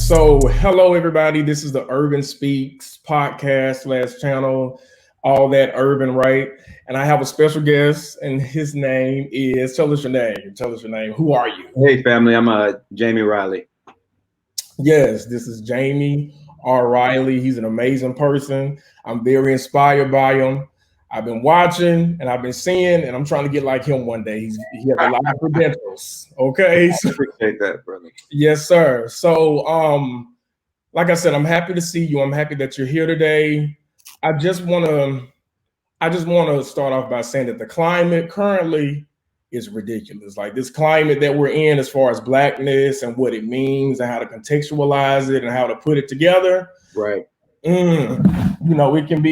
So, hello everybody. This is the Urban Speaks podcast slash channel, all that urban, right? And I have a special guest, and his name is. Tell us your name. Tell us your name. Who are you? Hey, family. I'm Jamie Riley. Yes, this is Jamie R. Riley. He's an amazing person. I'm very inspired by him. I've been watching and I've been seeing, and I'm trying to get like him one day. He has a lot of credentials. Okay, I appreciate that, brother. Yes, sir. So, like I said, I'm happy to see you. I'm happy that you're here today. I just want to start off by saying that the climate currently is ridiculous. Like this climate that we're in, as far as blackness and what it means and how to contextualize it and how to put it together. Right. It can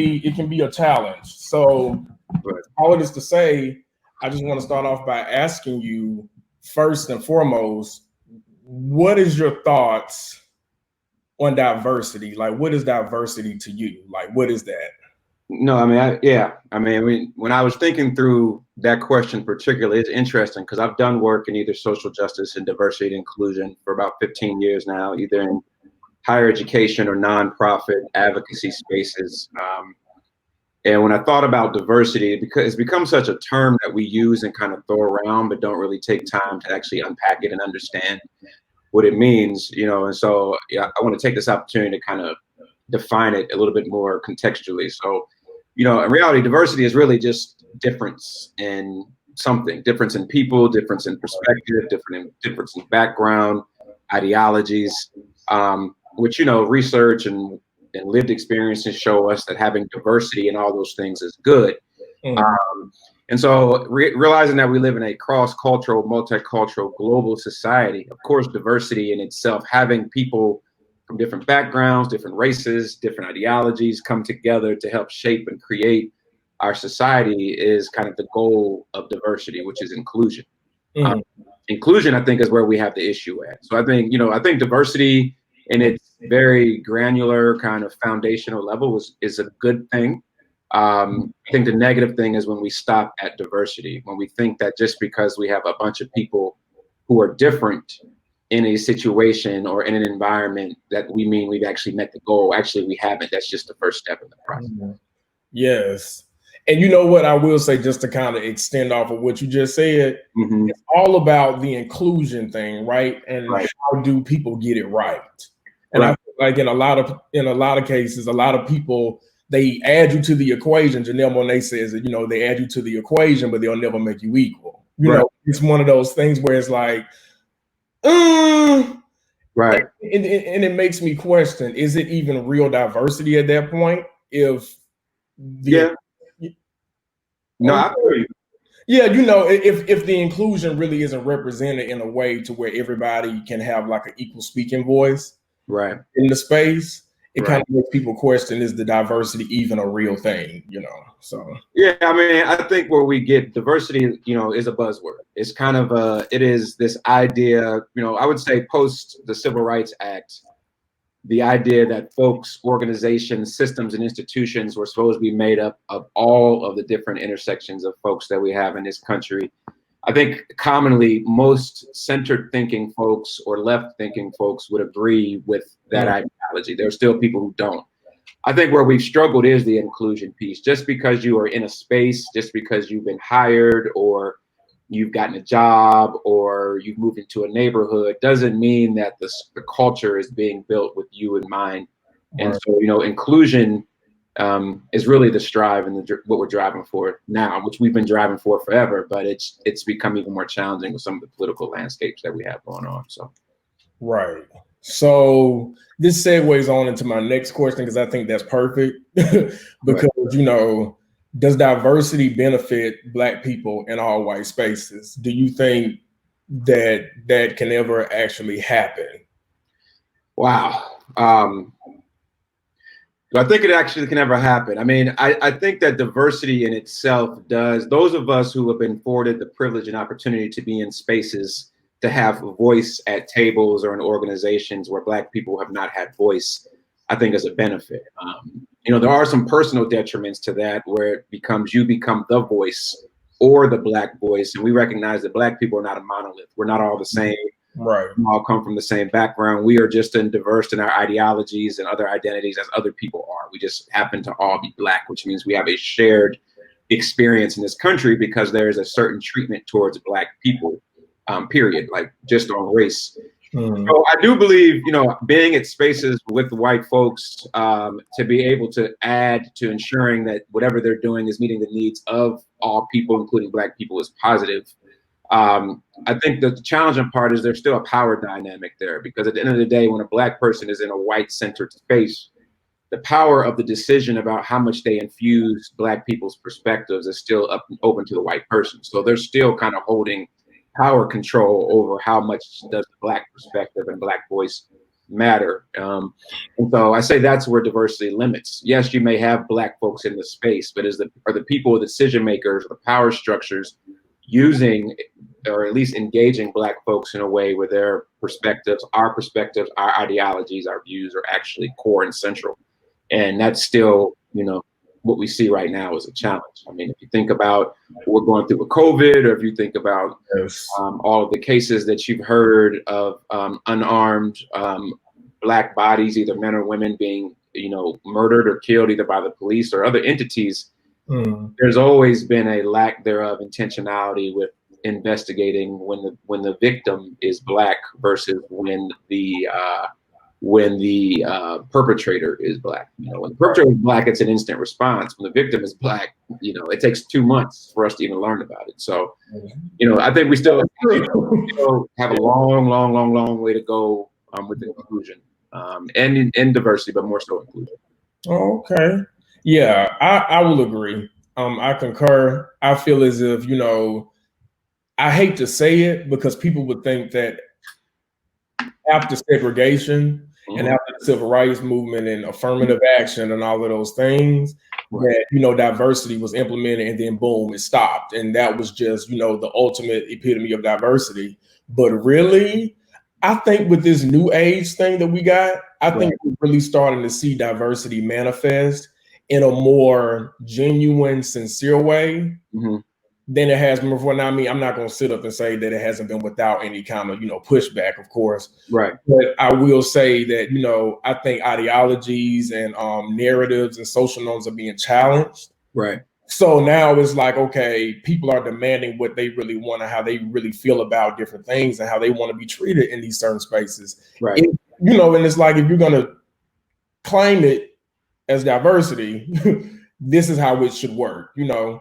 be a challenge. So, Right. all of this to say, I just want to start off by asking you first and foremost, what is your thoughts on diversity? Like, what is diversity to you? Like, what is that? No, when I was thinking through that question particularly, it's interesting because I've done work in either social justice and diversity and inclusion for about 15 years now, either in higher education or nonprofit advocacy spaces. And when I thought about diversity, because it's become such a term that we use and kind of throw around, but don't really take time to actually unpack it and understand what it means, and so I want to take this opportunity to kind of define it a little bit more contextually. So, in reality, diversity is really just difference in something, difference in people, difference in perspective, difference in background, ideologies, which, research and lived experiences show us that having diversity in all those things is good. And so realizing that we live in a cross-cultural, multicultural, global society, of course, diversity in itself, having people from different backgrounds, different races, different ideologies come together to help shape and create our society is kind of the goal of diversity, which is inclusion. Inclusion, I think, is where we have the issue at. So I think diversity in its very granular kind of foundational level is a good thing. I think the negative thing is when we stop at diversity, when we think that just because we have a bunch of people who are different in a situation or in an environment that we mean we've actually met the goal. Actually, we haven't. That's just the first step in the process. Yes. And you know what I will say, just to kind of extend off of what you just said, it's all about the inclusion thing, right? And how do people get it right? And I feel like in a lot of cases, a lot of people, they add you to the equation. Janelle Monáe says that, they add you to the equation, but they'll never make you equal. It's one of those things where it's like, right. And it makes me question, is it even real diversity at that point? If the I feel you. Yeah, if the inclusion really isn't represented in a way to where everybody can have like an equal speaking voice in the space, it kind of makes people question, is the diversity even a real thing, So yeah, I think where we get diversity, is a buzzword. It's kind of it is this idea, I would say post the Civil Rights Act, the idea that folks, organizations, systems, and institutions were supposed to be made up of all of the different intersections of folks that we have in this country. I think commonly most centered thinking folks or left thinking folks would agree with that ideology. There are still people who don't. I think where we've struggled is the inclusion piece. Just because you are in a space, just because you've been hired or you've gotten a job or you've moved into a neighborhood doesn't mean that the culture is being built with you in mind. And so, inclusion is really the strive and what we're driving for now, which we've been driving for forever, but it's become even more challenging with some of the political landscapes that we have going on. So, So this segues on into my next question, because I think that's perfect because, does diversity benefit Black people in all white spaces? Do you think that can ever actually happen? Wow. I think it actually can never happen. I think that diversity in itself does. Those of us who have been afforded the privilege and opportunity to be in spaces to have a voice at tables or in organizations where Black people have not had voice, I think is a benefit. There are some personal detriments to that where you become the voice or the Black voice. And we recognize that Black people are not a monolith. We're not all the same. Right. We all come from the same background. We are just as diverse in our ideologies and other identities as other people are. We just happen to all be Black, which means we have a shared experience in this country because there is a certain treatment towards Black people, period, like just on race. So I do believe, you know, being at spaces with white folks, to be able to add to ensuring that whatever they're doing is meeting the needs of all people, including Black people, is positive. I think the challenging part is there's still a power dynamic there, because at the end of the day, when a Black person is in a white-centered space, the power of the decision about how much they infuse Black people's perspectives is still open to the white person. So they're still kind of holding power control over how much does the Black perspective and Black voice matter. And so I say that's where diversity limits. Yes, you may have Black folks in the space, but are the people, the decision makers, the power structures using or at least engaging Black folks in a way where their perspectives, our ideologies, our views are actually core and central. And that's still, you know, what we see right now is a challenge. I mean, if you think about what we're going through with COVID, or if you think about all of the cases that you've heard of unarmed Black bodies, either men or women, being, you know, murdered or killed either by the police or other entities, there's always been a lack thereof intentionality with investigating when the victim is Black versus when the perpetrator is Black. You know, when the perpetrator is Black, it's an instant response. When the victim is Black, you know, it takes 2 months for us to even learn about it. So, you know, I think we still have a long way to go with inclusion and in diversity, but more so inclusion. Okay. Yeah, I will agree. I concur. I feel as if, you know, I hate to say it because people would think that after segregation and after the civil rights movement and affirmative action and all of those things, that, you know, diversity was implemented and then boom, it stopped. And that was just, you know, the ultimate epitome of diversity. But really, I think with this new age thing that we got, I think we're really starting to see diversity manifest in a more genuine, sincere way than it has been before. Now, I mean, I'm not going to sit up and say that it hasn't been without any kind of, you know, pushback, of course. Right. But I will say that, you know, I think ideologies and narratives and social norms are being challenged. Right. So now it's like, okay, people are demanding what they really want and how they really feel about different things and how they want to be treated in these certain spaces. Right. You know, and it's like, if you're going to claim it as diversity, this is how it should work, you know.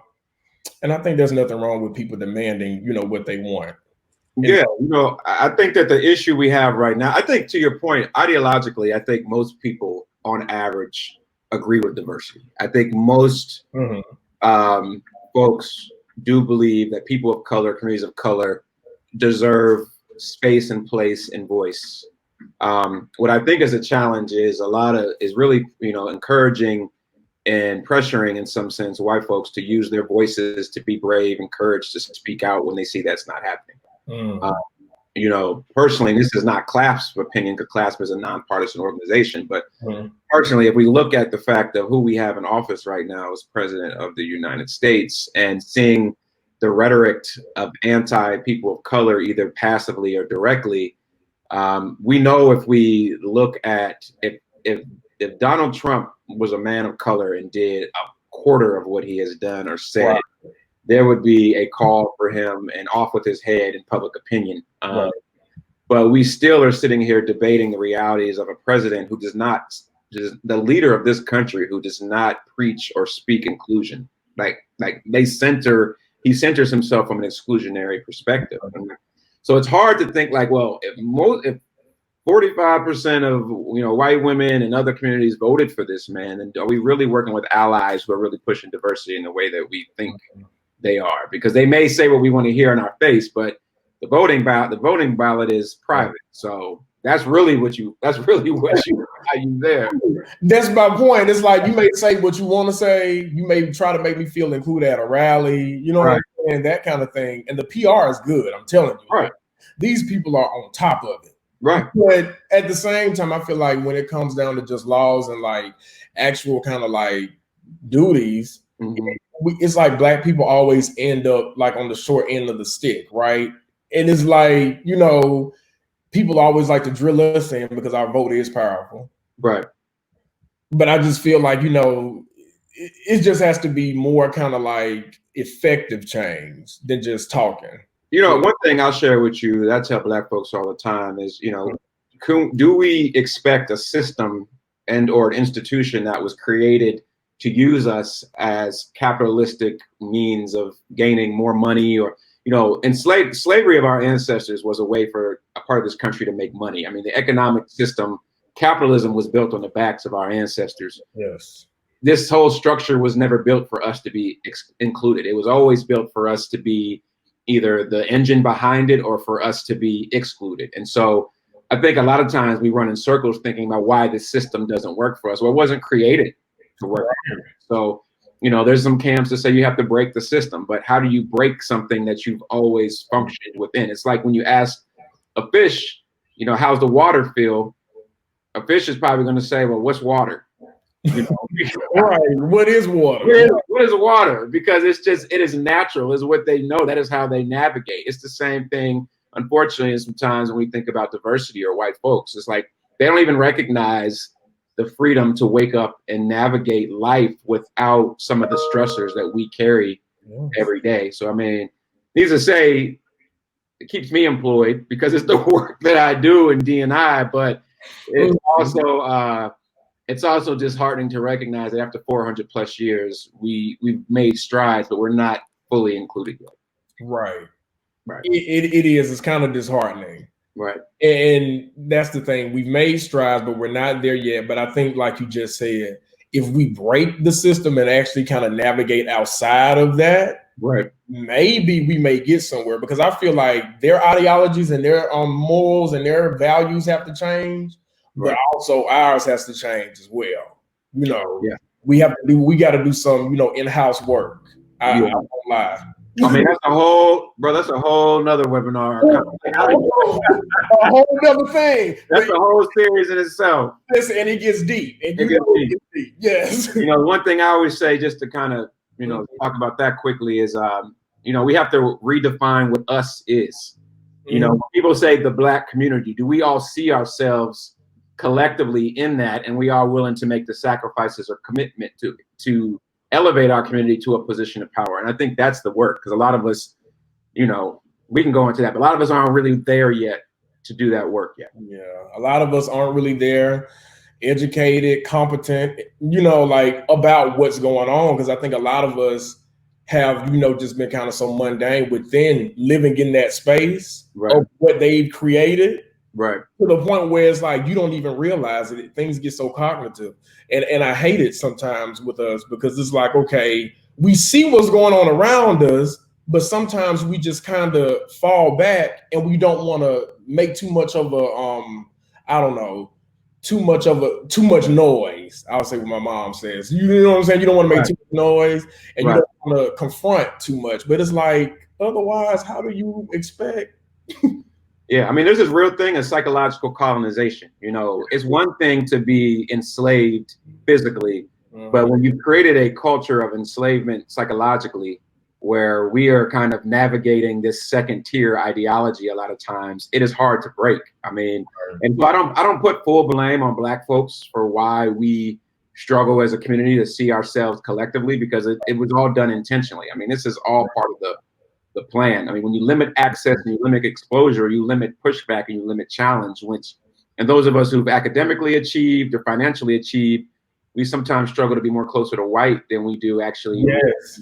And I think there's nothing wrong with people demanding, you know, what they want. Yeah, you know, I think that the issue we have right now, I think, to your point, ideologically, I think most people on average agree with diversity. I think most folks do believe that people of color, communities of color, deserve space and place and voice. What I think is a challenge is really, you know, encouraging and pressuring, in some sense, white folks to use their voices, to be brave and courage to speak out when they see that's not happening. You know, personally, and this is not CLASP's opinion, because CLASP is a nonpartisan organization, but personally, if we look at the fact of who we have in office right now as president of the United States, and seeing the rhetoric of anti-people of color, either passively or directly, we know if we look at, if Donald Trump was a man of color and did a quarter of what he has done or said, there would be a call for him and off with his head in public opinion. But we still are sitting here debating the realities of a president who does not, the leader of this country, who does not preach or speak inclusion. He centers himself from an exclusionary perspective. So it's hard to think like, well, if 45% of, you know, white women and other communities voted for this man, and are we really working with allies who are really pushing diversity in the way that we think they are? Because they may say what we want to hear in our face, but the voting ballot is private. So that's really what you how you there. That's my point. It's like, you may say what you want to say, you may try to make me feel included at a rally, you know what I'm saying? That kind of thing. And the PR is good, I'm telling you. Right. These people are on top of it. Right. But at the same time, I feel like when it comes down to just laws and like actual kind of like duties, it's like Black people always end up like on the short end of the stick, right? And it's like, you know, people always like to drill us in because our vote is powerful. Right. But I just feel like, it just has to be more kind of like effective change than just talking. One thing I'll share with you that I tell Black folks all the time is, do we expect a system and or an institution that was created to use us as capitalistic means of gaining more money, or slavery of our ancestors was a way for a part of this country to make money. I mean, the economic system, capitalism, was built on the backs of our ancestors. Yes. This whole structure was never built for us to be included. It was always built for us to be either the engine behind it or for us to be excluded. And so I think a lot of times we run in circles thinking about why this system doesn't work for us. Well, it wasn't created to work. So, there's some camps that say you have to break the system, but how do you break something that you've always functioned within? It's like when you ask a fish, how's the water feel? A fish is probably going to say, well, what's water? Right. What is water? What is water? Because it is natural, is what they know. That is how they navigate. It's the same thing, unfortunately, sometimes when we think about diversity or white folks. It's like they don't even recognize the freedom to wake up and navigate life without some of the stressors that we carry every day. So, I mean, needless to say, it keeps me employed because it's the work that I do in D&I, but it's also disheartening to recognize that after 400 plus years, we've made strides, but we're not fully included yet. Right. It is. It's kind of disheartening. Right. And that's the thing. We've made strides, but we're not there yet. But I think, like you just said, if we break the system and actually kind of navigate outside of that, right, maybe we may get somewhere, because I feel like their ideologies and their morals and their values have to change. Right. But also ours has to change as well. We got to do some, in-house work. I won't lie. I mean, that's a whole nother webinar. A whole other thing. That's a whole series in itself. Listen, and it gets deep. And it gets deep. Yes. One thing I always say, just to kind of, talk about that quickly, is, we have to redefine what us is. When people say the Black community, do we all see ourselves collectively in that, and we are willing to make the sacrifices or commitment to elevate our community to a position of power? And I think that's the work, because a lot of us, we can go into that, but a lot of us aren't really there yet to do that work yet. Yeah, a lot of us aren't really there, educated, competent, like about what's going on, because I think a lot of us have, just been kind of so mundane within living in that space of what they've created. Right. To the point where it's like you don't even realize it. Things get so cognitive. And I hate it sometimes with us, because it's like, okay, we see what's going on around us, but sometimes we just kind of fall back and we don't want to make too much of a too much noise. I'll say what my mom says. You know what I'm saying? You don't want to make too much noise, and you don't want to confront too much. But it's like, otherwise, how do you expect? Yeah, I mean, there's this real thing of psychological colonization. It's one thing to be enslaved physically, but when you've created a culture of enslavement psychologically, where we are kind of navigating this second tier ideology, a lot of times it is hard to break. I mean, and so I don't put full blame on Black folks for why we struggle as a community to see ourselves collectively, because it was all done intentionally. I mean, this is all part of the plan. I mean, when you limit access and you limit exposure, you limit pushback and you limit challenge, and those of us who've academically achieved or financially achieved, we sometimes struggle to be more closer to white than we do actually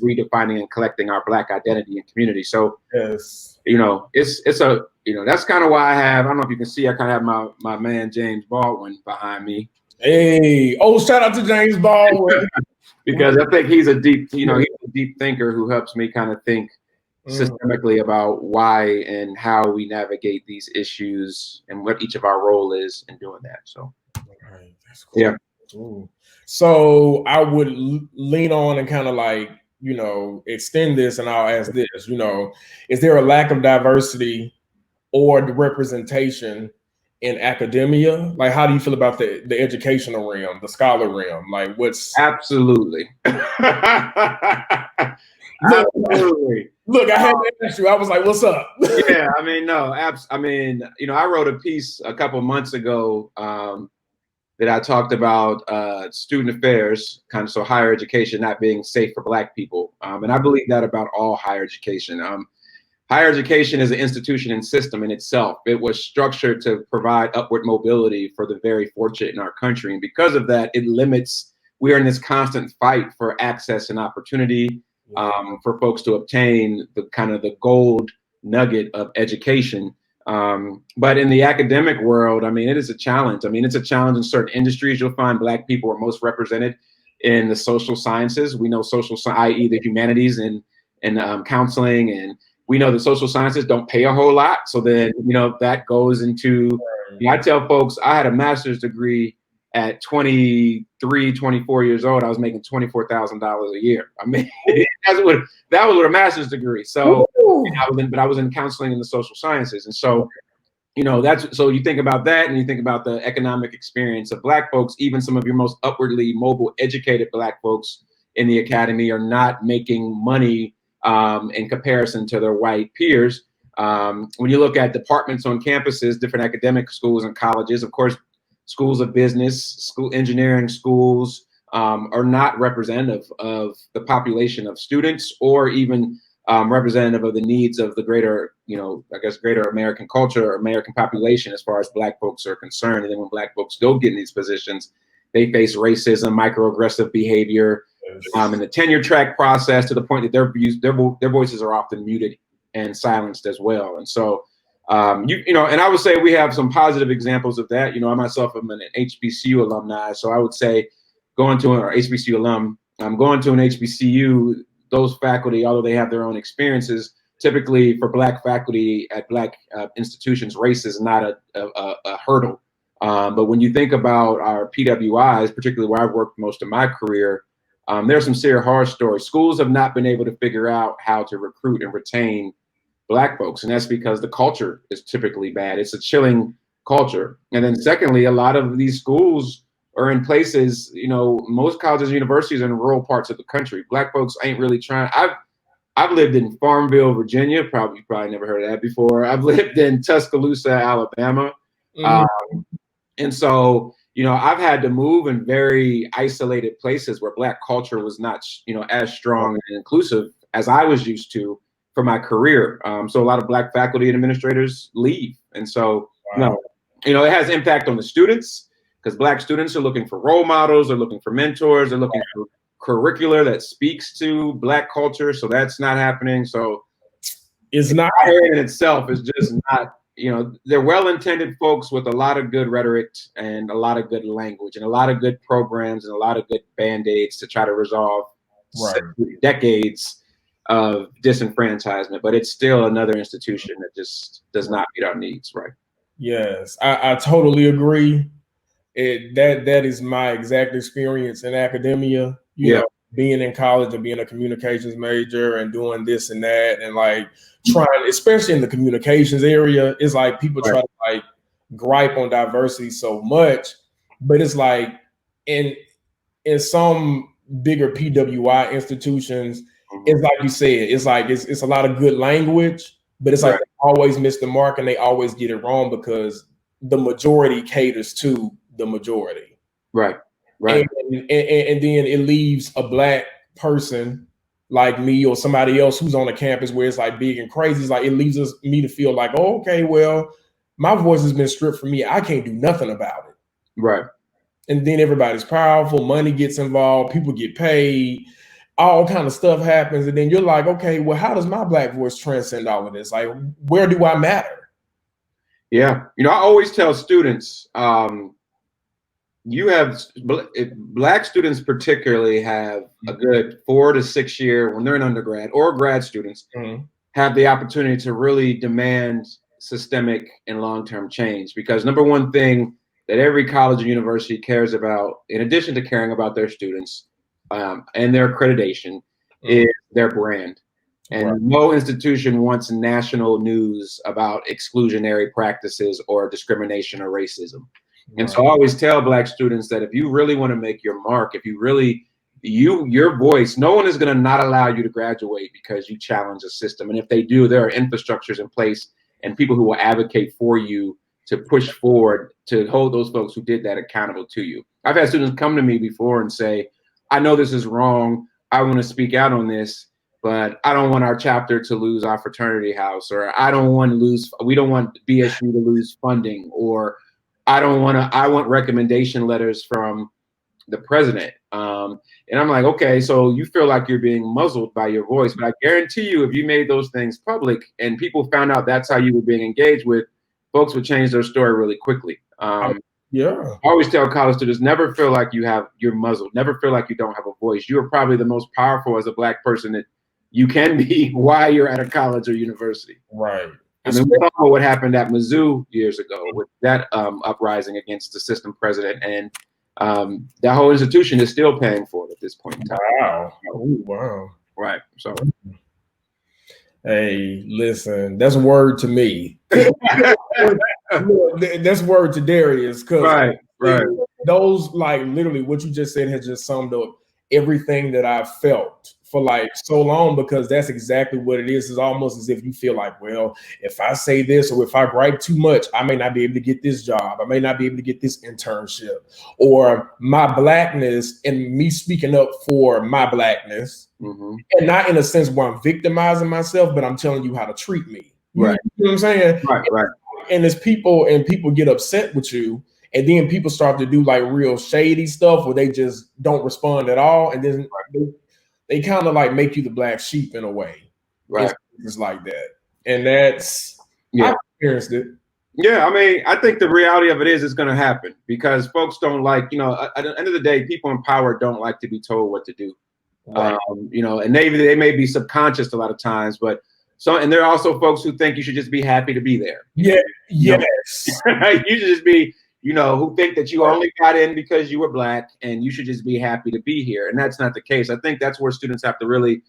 redefining and collecting our Black identity and community. So, it's that's kind of why I don't know if you can see, I kind of have my man, James Baldwin, behind me. Hey, shout out to James Baldwin. Because I think he's a deep thinker who helps me kind of think systemically about why and how we navigate these issues and what each of our role is in doing that. So, that's cool. Yeah. Ooh. So I would lean on and kind of like, extend this, and I'll ask this, is there a lack of diversity or the representation in academia? Like, how do you feel about the educational realm, the scholar realm? Like, what's... Absolutely. Absolutely. Look, I had to ask you. I was like, "What's up?" Yeah, I mean, no, I mean, you know, I wrote a piece a couple months ago that I talked about student affairs, kind of so higher education not being safe for Black people, and I believe that about all higher education. Higher education is an institution and system in itself. It was structured to provide upward mobility for the very fortunate in our country, and because of that, it limits. We are in this constant fight for access and opportunity for folks to obtain the kind of the gold nugget of education. But in the academic world, I mean, it is a challenge. I mean, it's a challenge in certain industries. You'll find Black people are most represented in the social sciences. We know i.e. the humanities and counseling, and we know the social sciences don't pay a whole lot. So then, you know, that goes into, you know, I tell folks I had a master's degree at 23, 24 years old. I was making $24,000 a year. I mean, that was with a master's degree. So I was in counseling in the social sciences. And so, you know, so you think about that and you think about the economic experience of Black folks. Even some of your most upwardly mobile, educated Black folks in the academy are not making money in comparison to their white peers. When you look at departments on campuses, different academic schools and colleges, of course, schools of business, engineering schools are not representative of the population of students or even representative of the needs of the greater, you know, I guess, greater American culture, American population, as far as Black folks are concerned. And then when Black folks don't get in these positions, they face racism, microaggressive behavior, in the tenure track process, to the point that their voices are often muted and silenced as well. And so, you know, and I would say we have some positive examples of that. You know, I myself am an HBCU alumni, so I would say going to an HBCU alum, going to an HBCU, those faculty, although they have their own experiences, typically for Black faculty at Black institutions, race is not a hurdle. But when you think about our PWIs, particularly where I've worked most of my career, there's some serious horror stories. Schools have not been able to figure out how to recruit and retain Black folks, and that's because the culture is typically bad. It's a chilling culture. And then secondly, a lot of these schools are in places, you know, most colleges and universities are in rural parts of the country. Black folks ain't really trying. I've lived in Farmville, Virginia. You probably never heard of that before. I've lived in Tuscaloosa, Alabama. And so, you know, I've had to move in very isolated places where Black culture was not, you know, as strong and inclusive as I was used to for my career. So a lot of Black faculty and administrators leave. And so, you know, it has impact on the students, because Black students are looking for role models, they're looking for mentors, they're looking for curricular that speaks to Black culture. So that's not happening. So it's not in itself is just not, you know, they're well-intended folks with a lot of good rhetoric and a lot of good language and a lot of good programs and a lot of good band-aids to try to resolve decades of disenfranchisement, but it's still another institution that just does not meet our needs, right? Yes, I totally agree. That is my exact experience in academia. You know, being in college and being a communications major and doing this and that, and like trying, especially in the communications area, it's like people try to like gripe on diversity so much, but it's like in some bigger PWI institutions, it's like you said, it's like it's a lot of good language, but it's like they always miss the mark and they always get it wrong because the majority caters to the majority. Right. And then it leaves a Black person like me or somebody else who's on a campus where it's like big and crazy. It's like it leaves me to feel like, oh, okay, well, my voice has been stripped from me. I can't do nothing about it. Right. And then everybody's powerful, money gets involved, people get paid, all kind of stuff happens. And then you're like, okay, well, how does my Black voice transcend all of this? Like, where do I matter? Yeah. You know, I always tell students, you have Black students particularly have a good 4 to 6 year when they're in undergrad, or grad students have the opportunity to really demand systemic and long-term change, because number one thing that every college and university cares about, in addition to caring about their students and their accreditation, is their brand. And no institution wants national news about exclusionary practices or discrimination or racism. And so I always tell Black students that if you really want to make your mark, if you really your voice, no one is going to not allow you to graduate because you challenge a system. And if they do, there are infrastructures in place and people who will advocate for you to push forward to hold those folks who did that accountable to you. I've had students come to me before and say, I know this is wrong. I want to speak out on this, but I don't want our chapter to lose our fraternity house, or we don't want BSU to lose funding, or I want recommendation letters from the president. And I'm like, okay, so you feel like you're being muzzled by your voice, but I guarantee you, if you made those things public and people found out that's how you were being engaged with, folks would change their story really quickly. Yeah. I always tell college students, never feel like you're muzzled. Never feel like you don't have a voice. You are probably the most powerful as a Black person that you can be while you're at a college or university. Right. I mean, we saw what happened at Mizzou years ago with that uprising against the system president, and that whole institution is still paying for it at this point in time. Wow. Ooh, wow. Right. So, hey, listen, that's word to me. That's word to Darius, because right. Those, like, literally what you just said has just summed up everything that I've felt for like so long, because that's exactly what it is. It's almost as if you feel like, well, if I say this or if I gripe too much, I may not be able to get this job. I may not be able to get this internship, or my Blackness and me speaking up for my Blackness, and not in a sense where I'm victimizing myself, but I'm telling you how to treat me. Right. You know what I'm saying? Right. And as people get upset with you, and then people start to do like real shady stuff where they just don't respond at all, and then they kind of like make you the black sheep in a way. Right. It's like that. And that's, I've experienced it. Yeah, I mean, I think the reality of it is it's going to happen, because folks don't like, at the end of the day, people in power don't like to be told what to do. Right. And they may be subconscious a lot of times, but and there are also folks who think you should just be happy to be there. Yeah. Yes. You should just be, who think that you only got in because you were Black and you should just be happy to be here. And that's not the case. I think that's where students have to really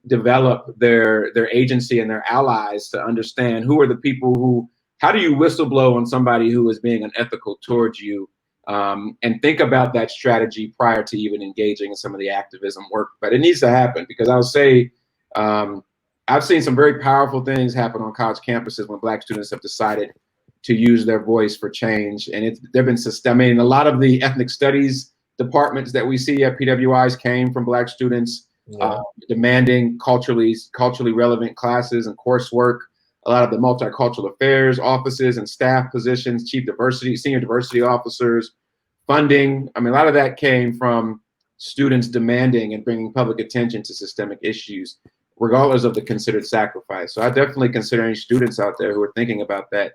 develop their agency and their allies to understand who are the people how do you whistleblow on somebody who is being unethical towards you, and think about that strategy prior to even engaging in some of the activism work. But it needs to happen, because I'll say, I've seen some very powerful things happen on college campuses when Black students have decided to use their voice for change. And they've been systemic. A lot of the ethnic studies departments that we see at PWIs came from Black students, demanding culturally relevant classes and coursework. A lot of the multicultural affairs offices and staff positions, senior diversity officers, funding. I mean, a lot of that came from students demanding and bringing public attention to systemic issues, regardless of the considered sacrifice. So I definitely consider any students out there who are thinking about that,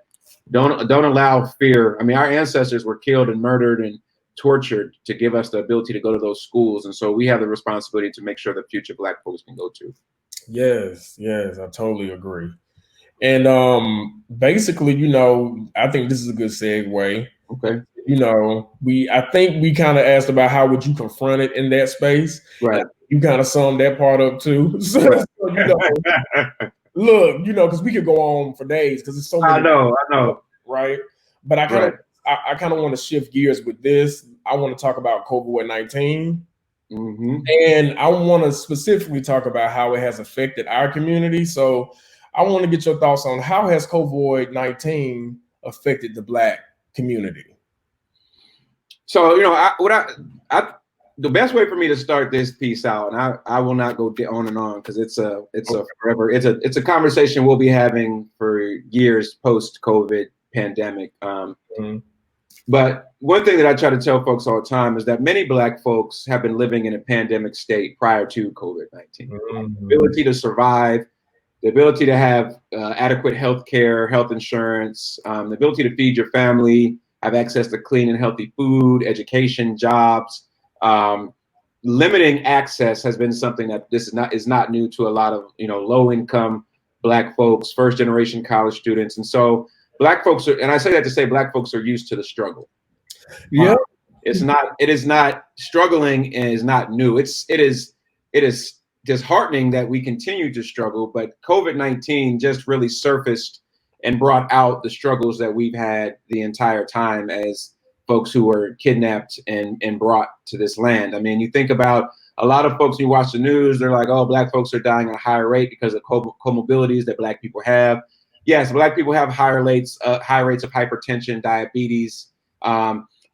don't allow fear. I mean, our ancestors were killed and murdered and tortured to give us the ability to go to those schools. And so we have the responsibility to make sure that future Black folks can go to. Yes, I totally agree. And basically, I think this is a good segue. Okay. I think we kind of asked about how would you confront it in that space. Right. You kind of summed that part up too. So, look, because we could go on for days, because it's so many. I know. Right. But I kind of want to shift gears with this. I want to talk about COVID-19. And I want to specifically talk about how it has affected our community. So I want to get your thoughts on how has COVID-19 affected the Black community? So, the best way for me to start this piece out, and I will not go on and on, because it's a conversation we'll be having for years post COVID pandemic. But one thing that I try to tell folks all the time is that many Black folks have been living in a pandemic state prior to COVID-19. The ability to survive, the ability to have adequate health care, health insurance, the ability to feed your family, have access to clean and healthy food, education, jobs. Limiting access has been something that is not new to a lot of low income Black folks, first generation college students, and so Black folks and I say that to say Black folks are used to the struggle. Yeah, it is not struggling and is not new. It is disheartening that we continue to struggle, but COVID-19 just really surfaced and brought out the struggles that we've had the entire time as folks who were kidnapped and brought to this land. I mean, you think about a lot of folks, you watch the news, they're like, oh, Black folks are dying at a higher rate because of comorbidities that Black people have. Yes, Black people have high rates of hypertension, diabetes.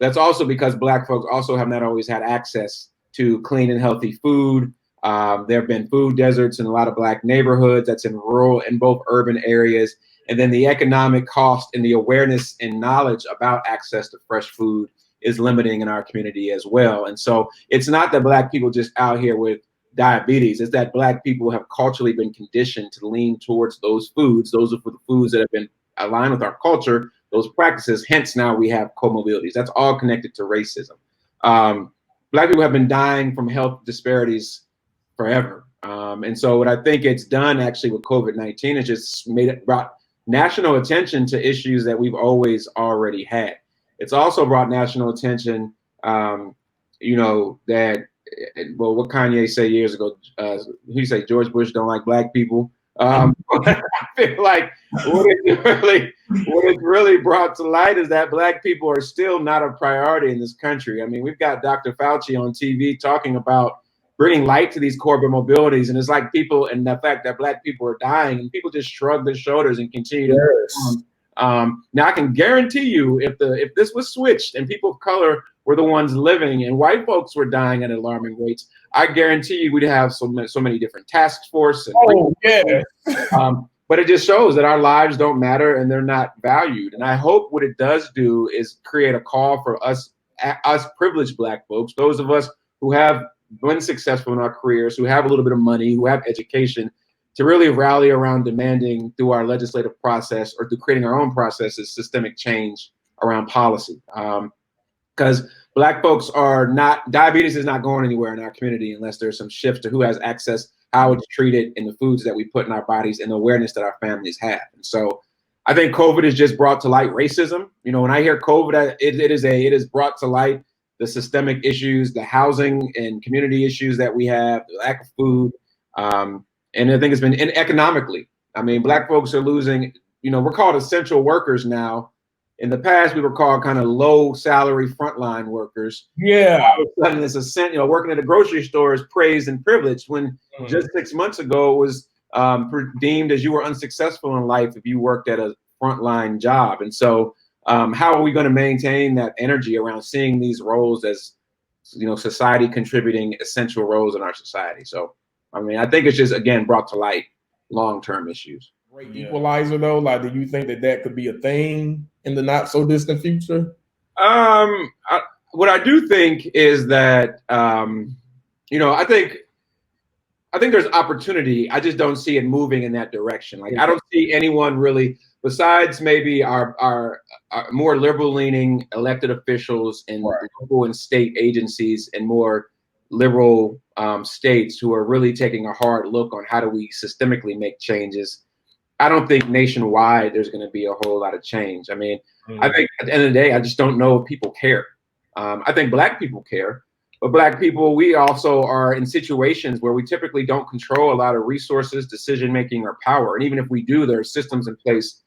That's also because Black folks also have not always had access to clean and healthy food. There have been food deserts in a lot of Black neighborhoods. That's in rural and both urban areas. And then the economic cost and the awareness and knowledge about access to fresh food is limiting in our community as well. And so it's not that Black people just out here with diabetes, it's that Black people have culturally been conditioned to lean towards those foods. Those are for the foods that have been aligned with our culture, those practices. Hence now we have comorbidities. That's all connected to racism. Black people have been dying from health disparities forever. And so what I think it's done actually with COVID-19 is just brought national attention to issues that we've always already had. It's also brought national attention, that, well, what Kanye said years ago, he said George Bush don't like Black people. I feel like what it's really brought to light is that Black people are still not a priority in this country. I mean, we've got Dr. Fauci on TV talking about bringing light to these comorbidities, and it's like people, and the fact that Black people are dying, and people just shrug their shoulders and continue to. Now I can guarantee you, if this was switched and people of color were the ones living and white folks were dying at alarming rates, I guarantee you we'd have so many different task force. But it just shows that our lives don't matter and they're not valued. And I hope what it does do is create a call for us privileged Black folks, those of us who have been successful in our careers, who have a little bit of money, who have education, to really rally around demanding through our legislative process or through creating our own processes, systemic change around policy. Because Black folks diabetes is not going anywhere in our community unless there's some shift to who has access, how it's treated, and the foods that we put in our bodies, and the awareness that our families have. And so I think COVID has just brought to light racism. When I hear COVID, it is brought to light the systemic issues, the housing and community issues that we have, the lack of food. And I think it's been economically. I mean, Black folks are losing, we're called essential workers now. In the past, we were called kind of low salary frontline workers. Yeah. All of a sudden, it's working at a grocery store is praised and privileged when just 6 months ago it was deemed as you were unsuccessful in life if you worked at a frontline job. And so how are we going to maintain that energy around seeing these roles as, society contributing essential roles in our society? So, I mean, I think it's just, again, brought to light long-term issues. Great equalizer, though. Like, do you think that could be a thing in the not so distant future? What I do think is that, I think there's opportunity. I just don't see it moving in that direction. Like, I don't see anyone really, besides maybe our more liberal-leaning elected officials in local and state agencies and more liberal states who are really taking a hard look on how do we systemically make changes. I don't think nationwide there's going to be a whole lot of change. I mean, I think at the end of the day, I just don't know if people care. I think Black people care, but Black people, we also are in situations where we typically don't control a lot of resources, decision-making, or power. And even if we do, there are systems in place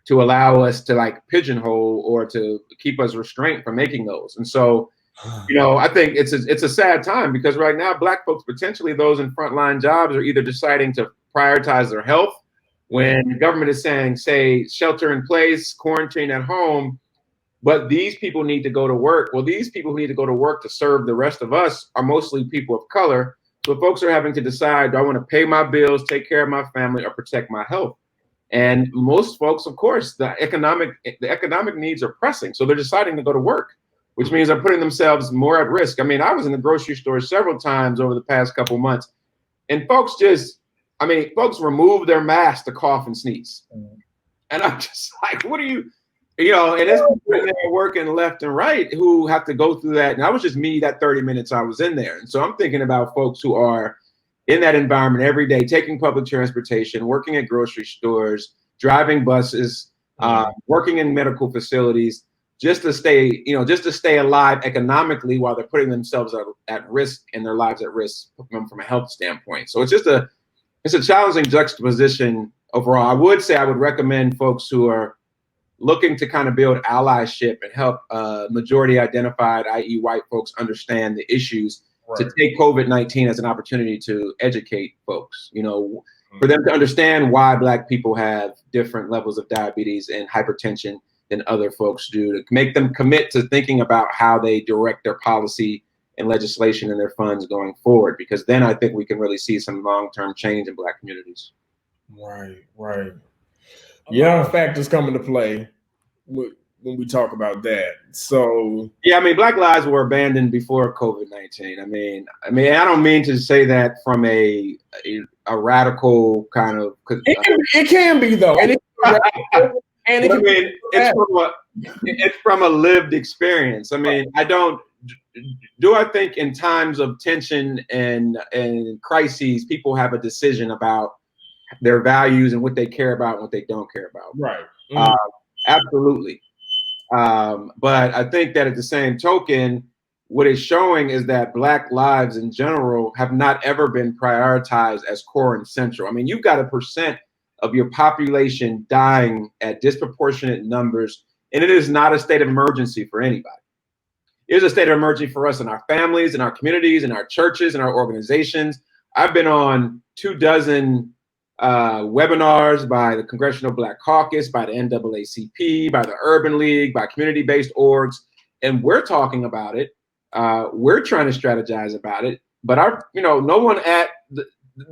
to allow us to pigeonhole or to keep us restrained from making those. And so, I think it's a sad time because right now, Black folks, potentially those in frontline jobs, are either deciding to prioritize their health when the government is saying, say, shelter in place, quarantine at home, but these people need to go to work. Well, these people who need to go to work to serve the rest of us are mostly people of color. So folks are having to decide, do I want to pay my bills, take care of my family, or protect my health? And most folks, of course, the economic needs are pressing. So they're deciding to go to work, which means they're putting themselves more at risk. I mean, I was in the grocery store several times over the past couple months, and folks remove their masks to cough and sneeze. And I'm just like, what are you, and it's people in there working left and right who have to go through that. And that was just me that 30 minutes I was in there. And so I'm thinking about folks who are in that environment every day, taking public transportation, working at grocery stores, driving buses, working in medical facilities, just to stay alive economically while they're putting themselves at risk and their lives at risk from a health standpoint. So it's a challenging juxtaposition overall. I would say I would recommend folks who are looking to kind of build allyship and help majority identified, i.e. white folks, understand the issues, to take COVID-19 as an opportunity to educate folks, you know, for them to understand why Black people have different levels of diabetes and hypertension than other folks do, to make them commit to thinking about how they direct their policy and legislation and their funds going forward, because then I think we can really see some long-term change in Black communities. Right. Yeah, factors come into play when we talk about that. So yeah, I mean, Black lives were abandoned before COVID-19. I mean, I don't mean to say that from a radical kind of. It can be though, and it's from a lived experience. I mean, do I think in times of tension and crises, people have a decision about their values and what they care about and what they don't care about? Right. Absolutely. But I think that at the same token, what it's showing is that Black lives in general have not ever been prioritized as core and central. I mean, you've got 1% of your population dying at disproportionate numbers, and it is not a state of emergency for anybody. It is a state of emergency for us and our families and our communities and our churches and our organizations. I've been on 24 webinars by the Congressional Black Caucus, by the NAACP, by the Urban League, by community-based orgs, and we're talking about it. We're trying to strategize about it, but no one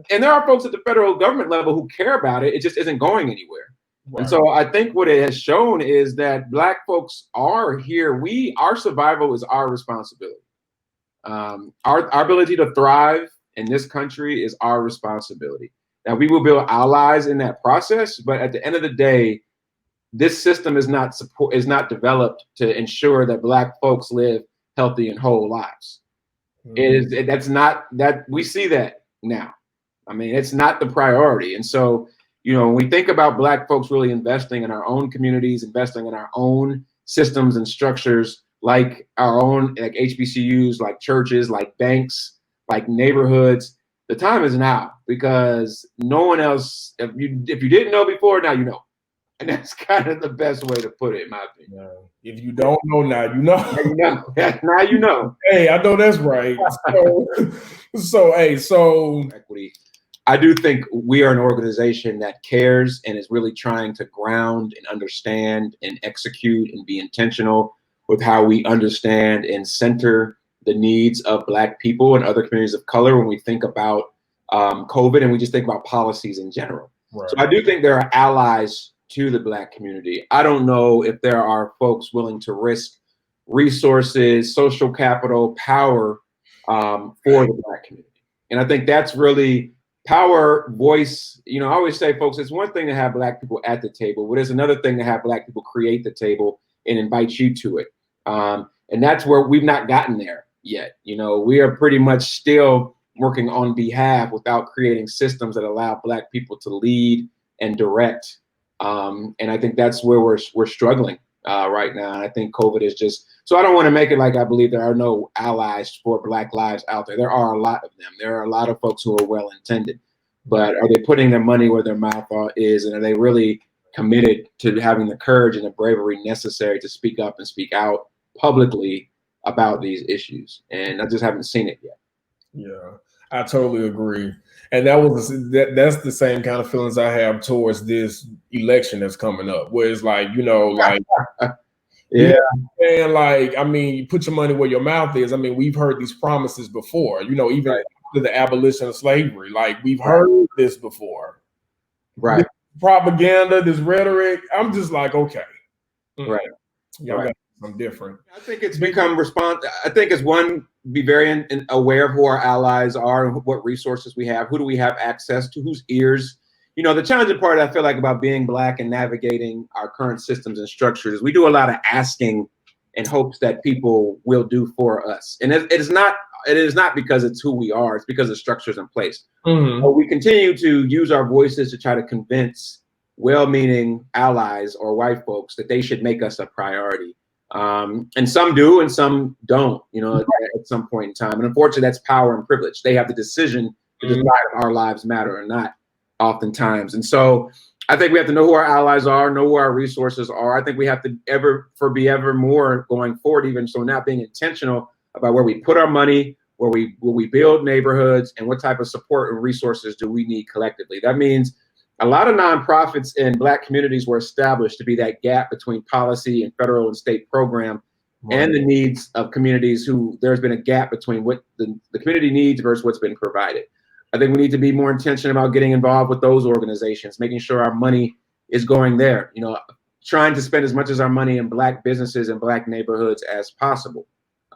and there are folks at the federal government level who care about it. It just isn't going anywhere. Right. And so I think what it has shown is that Black folks are here. Our survival is our responsibility. Our ability to thrive in this country is our responsibility. Now, we will build allies in that process, but at the end of the day, this system is not developed to ensure that Black folks live healthy and whole lives. We see that now. I mean, it's not the priority. And so, when we think about Black folks really investing in our own communities, investing in our own systems and structures, like our own, like HBCUs, like churches, like banks, like neighborhoods, the time is now, because no one else, if you didn't know before, now you know. And that's kind of the best way to put it, in my opinion. If you don't know, now you know. Now you know. Hey, I know that's right. So equity. I do think we are an organization that cares and is really trying to ground and understand and execute and be intentional with how we understand and center the needs of Black people and other communities of color when we think about COVID, and we just think about policies in general. Right. So I do think there are allies to the Black community. I don't know if there are folks willing to risk resources, social capital, power for the Black community. And I think that's really power, voice. I always say, folks, it's one thing to have Black people at the table, but it's another thing to have Black people create the table and invite you to it. And that's where we've not gotten there yet. We are pretty much still working on behalf without creating systems that allow Black people to lead and direct. And I think that's where we're struggling right now. And I think COVID is just, so I don't want to make it like I believe there are no allies for Black lives out there. There are a lot of them. There are a lot of folks who are well-intended, but are they putting their money where their mouth is? And are they really committed to having the courage and the bravery necessary to speak up and speak out publicly about these issues? And I just haven't seen it yet. Yeah, I totally agree. And that's the same kind of feelings I have towards this election that's coming up, where it's like, yeah. And you put your money where your mouth is. I mean, we've heard these promises before, even after the abolition of slavery, we've heard this before. Right. This propaganda, this rhetoric. I'm just like, okay. Right. Y'all got something different. I think it's become I think it's be very aware of who our allies are and what resources we have. Who do we have access to? Whose ears? The challenging part I feel like about being Black and navigating our current systems and structures is we do a lot of asking in hopes that people will do for us. And it is not because it's who we are, it's because the structure's in place. Mm-hmm. But we continue to use our voices to try to convince well-meaning allies or white folks that they should make us a priority. And some do and some don't, at some point in time. And unfortunately, that's power and privilege. They have the decision to decide if our lives matter or not, oftentimes. And so I think we have to know who our allies are, know who our resources are. I think we have to be ever more going forward, even so, not being intentional about where we put our money, where we build neighborhoods, and what type of support and resources do we need collectively. That means a lot of nonprofits in Black communities were established to be that gap between policy and federal and state program, and the needs of communities who there's been a gap between what the community needs versus what's been provided. I think we need to be more intentional about getting involved with those organizations, making sure our money is going there, you know, trying to spend as much as our money in Black businesses and Black neighborhoods as possible.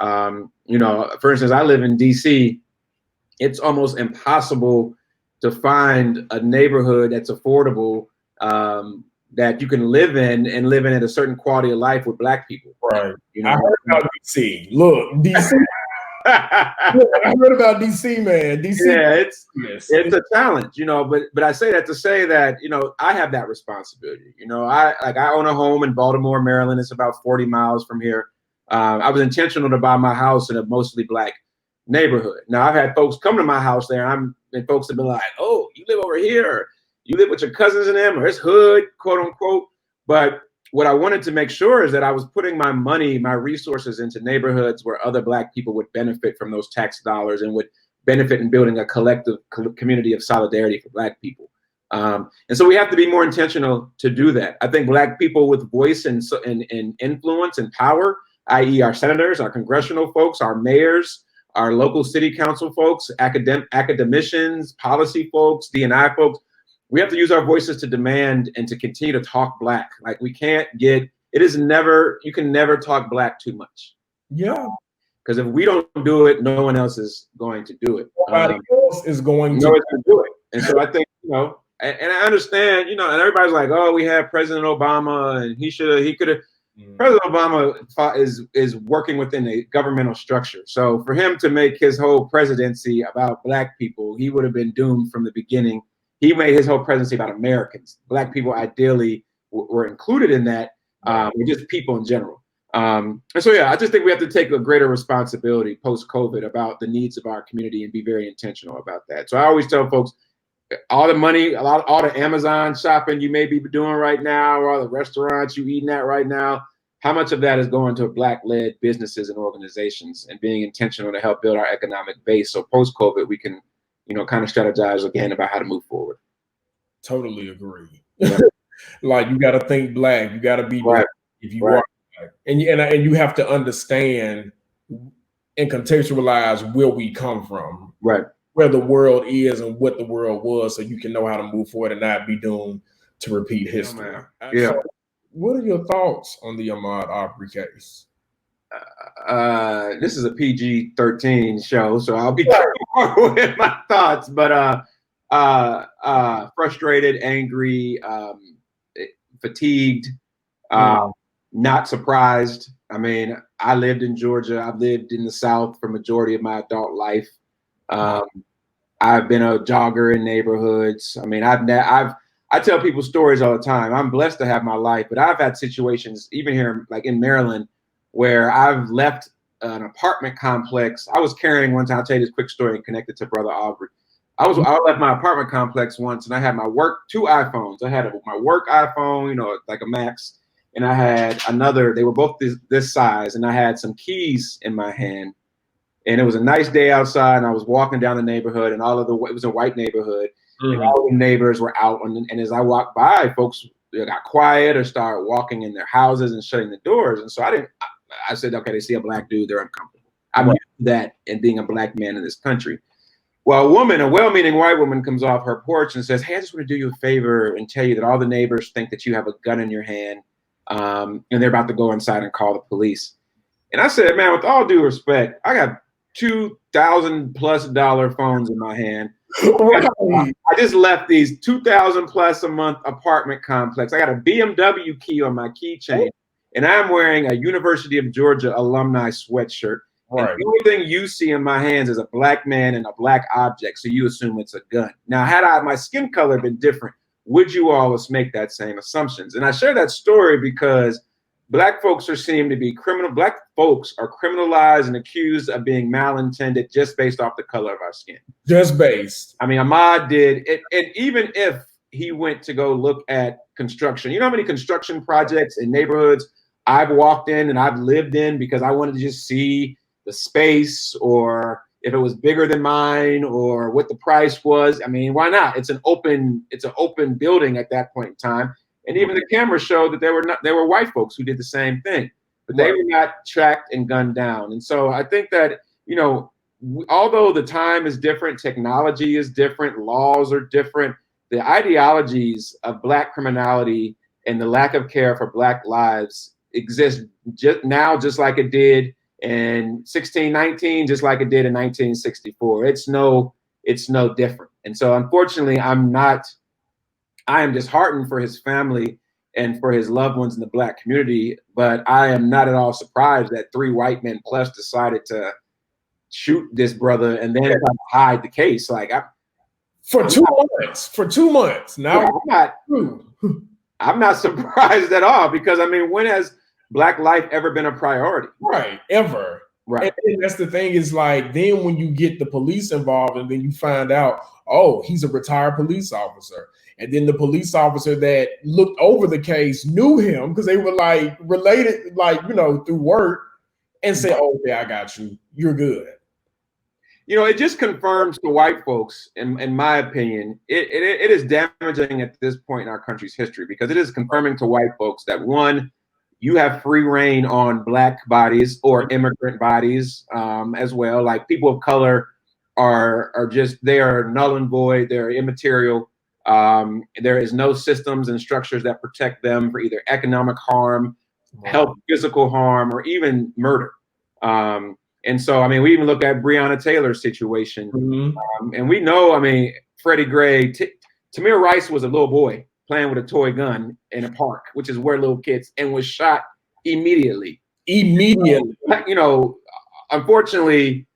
You know, for instance, I live in DC. It's almost impossible to find a neighborhood that's affordable, that you can live in and live in at a certain quality of life with Black people. Right. You know? I heard about DC. Look, DC. I heard about DC, man. DC. Yeah, it's a challenge, you know, but I say that to say that, you know, I have that responsibility. You know, I own a home in Baltimore, Maryland. It's about 40 miles from here. I was intentional to buy my house in a mostly Black neighborhood. Now I've had folks come to my house there, and folks have been like, "Oh, you live over here, or you live with your cousins and them, or it's hood, quote unquote." But what I wanted to make sure is that I was putting my money, my resources into neighborhoods where other Black people would benefit from those tax dollars and would benefit in building a collective community of solidarity for Black people. And so we have to be more intentional to do that. I think Black people with voice and influence and power, i.e. our senators, our congressional folks, our mayors, our local city council folks, academicians, policy folks, D&I folks, we have to use our voices to demand and to continue to talk Black. Like we can't get, you can never talk Black too much. Yeah. Because if we don't do it, no one else is going to do it. Nobody else is going to do it. And so I think, you know, and I understand, you know, and everybody's like, oh, we have President Obama and he could have. President Obama is working within a governmental structure. So for him to make his whole presidency about Black people, he would have been doomed from the beginning. He made his whole presidency about Americans. Black people ideally were included in that, just people in general. And so, yeah, I just think we have to take a greater responsibility post-COVID about the needs of our community and be very intentional about that. So I always tell folks, all the money, all the Amazon shopping you may be doing right now, or all the restaurants you eating at right now, how much of that is going to Black-led businesses and organizations and being intentional to help build our economic base? So post-COVID, we can, you know, kind of strategize again about how to move forward. Totally agree. Like you got to think Black, you got to be Black if you are Black, and you have to understand and contextualize where we come from, right? Where the world is and what the world was, so you can know how to move forward and not be doomed to repeat history. Yeah. So what are your thoughts on the Ahmaud Arbery case? This is a PG-13 show, so I'll be careful with my thoughts. But frustrated, angry, fatigued, not surprised. I mean, I lived in Georgia. I've lived in the South for majority of my adult life. I've been a jogger in neighborhoods. I mean, I tell people stories all the time. I'm blessed to have my life, but I've had situations, even here, like in Maryland, where I've left an apartment complex. I was carrying one time. I'll tell you this quick story connected to Brother Aubrey. I left my apartment complex once, and I had two iPhones. I had my work iPhone, you know, like a Max, and I had another. They were both this size, and I had some keys in my hand. And it was a nice day outside, and I was walking down the neighborhood, and it was a white neighborhood, and all the neighbors were out. And as I walked by, folks got quiet or started walking in their houses and shutting the doors. And so I said, okay, they see a Black dude, they're uncomfortable. I'm used to that and being a Black man in this country. Well, a well-meaning white woman comes off her porch and says, hey, I just want to do you a favor and tell you that all the neighbors think that you have a gun in your hand, and they're about to go inside and call the police. And I said, man, with all due respect, I got $2,000+ phones in my hand. I just left these $2,000+ a month apartment complex. I got a BMW key on my keychain, and I'm wearing a University of Georgia alumni sweatshirt. Right. And the only thing you see in my hands is a Black man and a Black object, so you assume it's a gun. Now, had my skin color been different, would you always make that same assumptions? And I share that story because Black folks are seen to be criminal. Black folks are criminalized and accused of being malintended just based off the color of our skin. Just based. I mean, Ahmaud did it, and even if he went to go look at construction, you know how many construction projects in neighborhoods I've walked in and I've lived in because I wanted to just see the space or if it was bigger than mine or what the price was. I mean, why not? It's an open building at that point in time. And even the camera showed that there were white folks who did the same thing, but they were not tracked and gunned down. And so I think that, you know, although the time is different, technology is different, laws are different, the ideologies of Black criminality and the lack of care for Black lives exist just like it did in 1619, just like it did in 1964. It's no different. And so unfortunately, I am disheartened for his family and for his loved ones in the Black community, but I am not at all surprised that 3 white men plus decided to shoot this brother and then hide the case. Like for 2 months. Now I'm not surprised at all, because I mean, when has Black life ever been a priority? Right, ever. Right. And that's the thing, is like, then when you get the police involved and then you find out, oh, he's a retired police officer. And then the police officer that looked over the case knew him because they were like related, like, you know, through work, and say, oh, yeah, I got you. You're good. You know, it just confirms to white folks, in my opinion, it is damaging at this point in our country's history, because it is confirming to white folks that, one, you have free reign on Black bodies or immigrant bodies as well. Like, people of color are just, they are null and void. They're immaterial. There is no systems and structures that protect them for either economic harm, health, physical harm, or even murder. And so, I mean, we even look at Breonna Taylor's situation, and we know, I mean, Freddie Gray, Tamir Rice was a little boy playing with a toy gun in a park, which is where little kids, and was shot immediately. You know, unfortunately,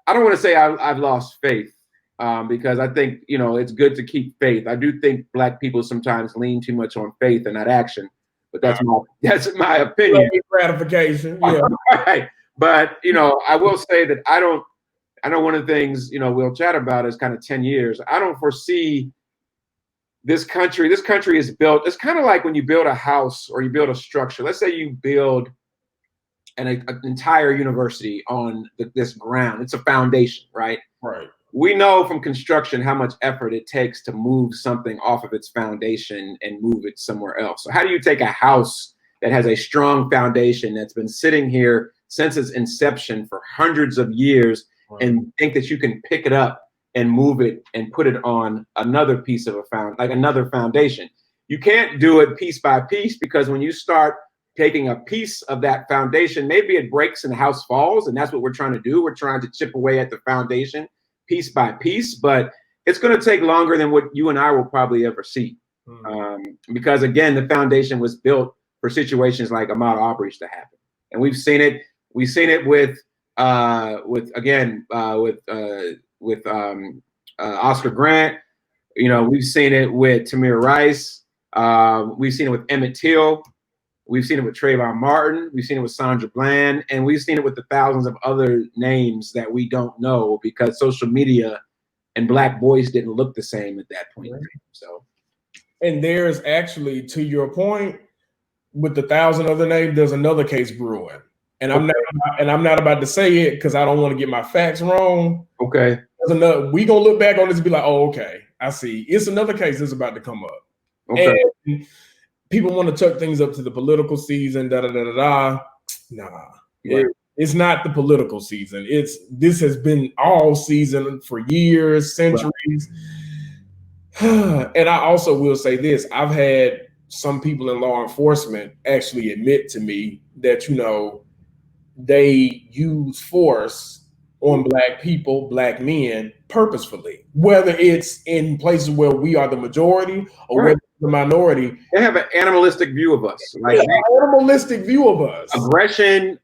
I don't want to say I've lost faith, because I think, you know, it's good to keep faith. I do think Black people sometimes lean too much on faith and not action, but that's my opinion. Gratification, yeah. Right. But, you know, I will say that I know one of the things, you know, we'll chat about is kind of 10 years. I don't foresee this country is built. It's kind of like when you build a house or you build a structure. Let's say you build an entire university on this ground. It's a foundation, right? Right. We know from construction how much effort it takes to move something off of its foundation and move it somewhere else. So how do you take a house that has a strong foundation that's been sitting here since its inception for hundreds of years, and think that you can pick it up and move it and put it on another piece of another foundation? You can't do it piece by piece, because when you start taking a piece of that foundation, maybe it breaks and the house falls, and that's what we're trying to do. We're trying to chip away at the foundation piece by piece, but it's going to take longer than what you and I will probably ever see, because again, the foundation was built for situations like Ahmaud Arbery's to happen, and we've seen it. We've seen it with Oscar Grant. You know, we've seen it with Tamir Rice. We've seen it with Emmett Till. We've seen it with Trayvon Martin. We've seen it with Sandra Bland, and we've seen it with the thousands of other names that we don't know, because social media and Black boys didn't look the same at that point. So, and there's actually, to your point, with the 1,000 other names, there's another case brewing. And I'm not about to say it because I don't want to get my facts wrong. Okay. We gonna look back on this and be like, oh, okay, I see. It's another case that's about to come up. Okay. And people want to tuck things up to the political season, Nah. Right. It's not the political season. This has been all season for years, centuries. Right. And I also will say this: I've had some people in law enforcement actually admit to me that, you know, they use force on Black people, Black men, purposefully, whether it's in places where we are the majority or whether the minority. They have an animalistic view of us. Like an animalistic view of us. Aggression,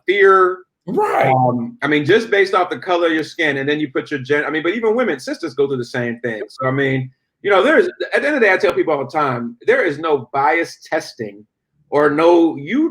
fear. Right. I mean, just based off the color of your skin, and then you put your gender. I mean, but even women, sisters go through the same thing. So, I mean, you know, at the end of the day, I tell people all the time, there is no bias testing. Or no, you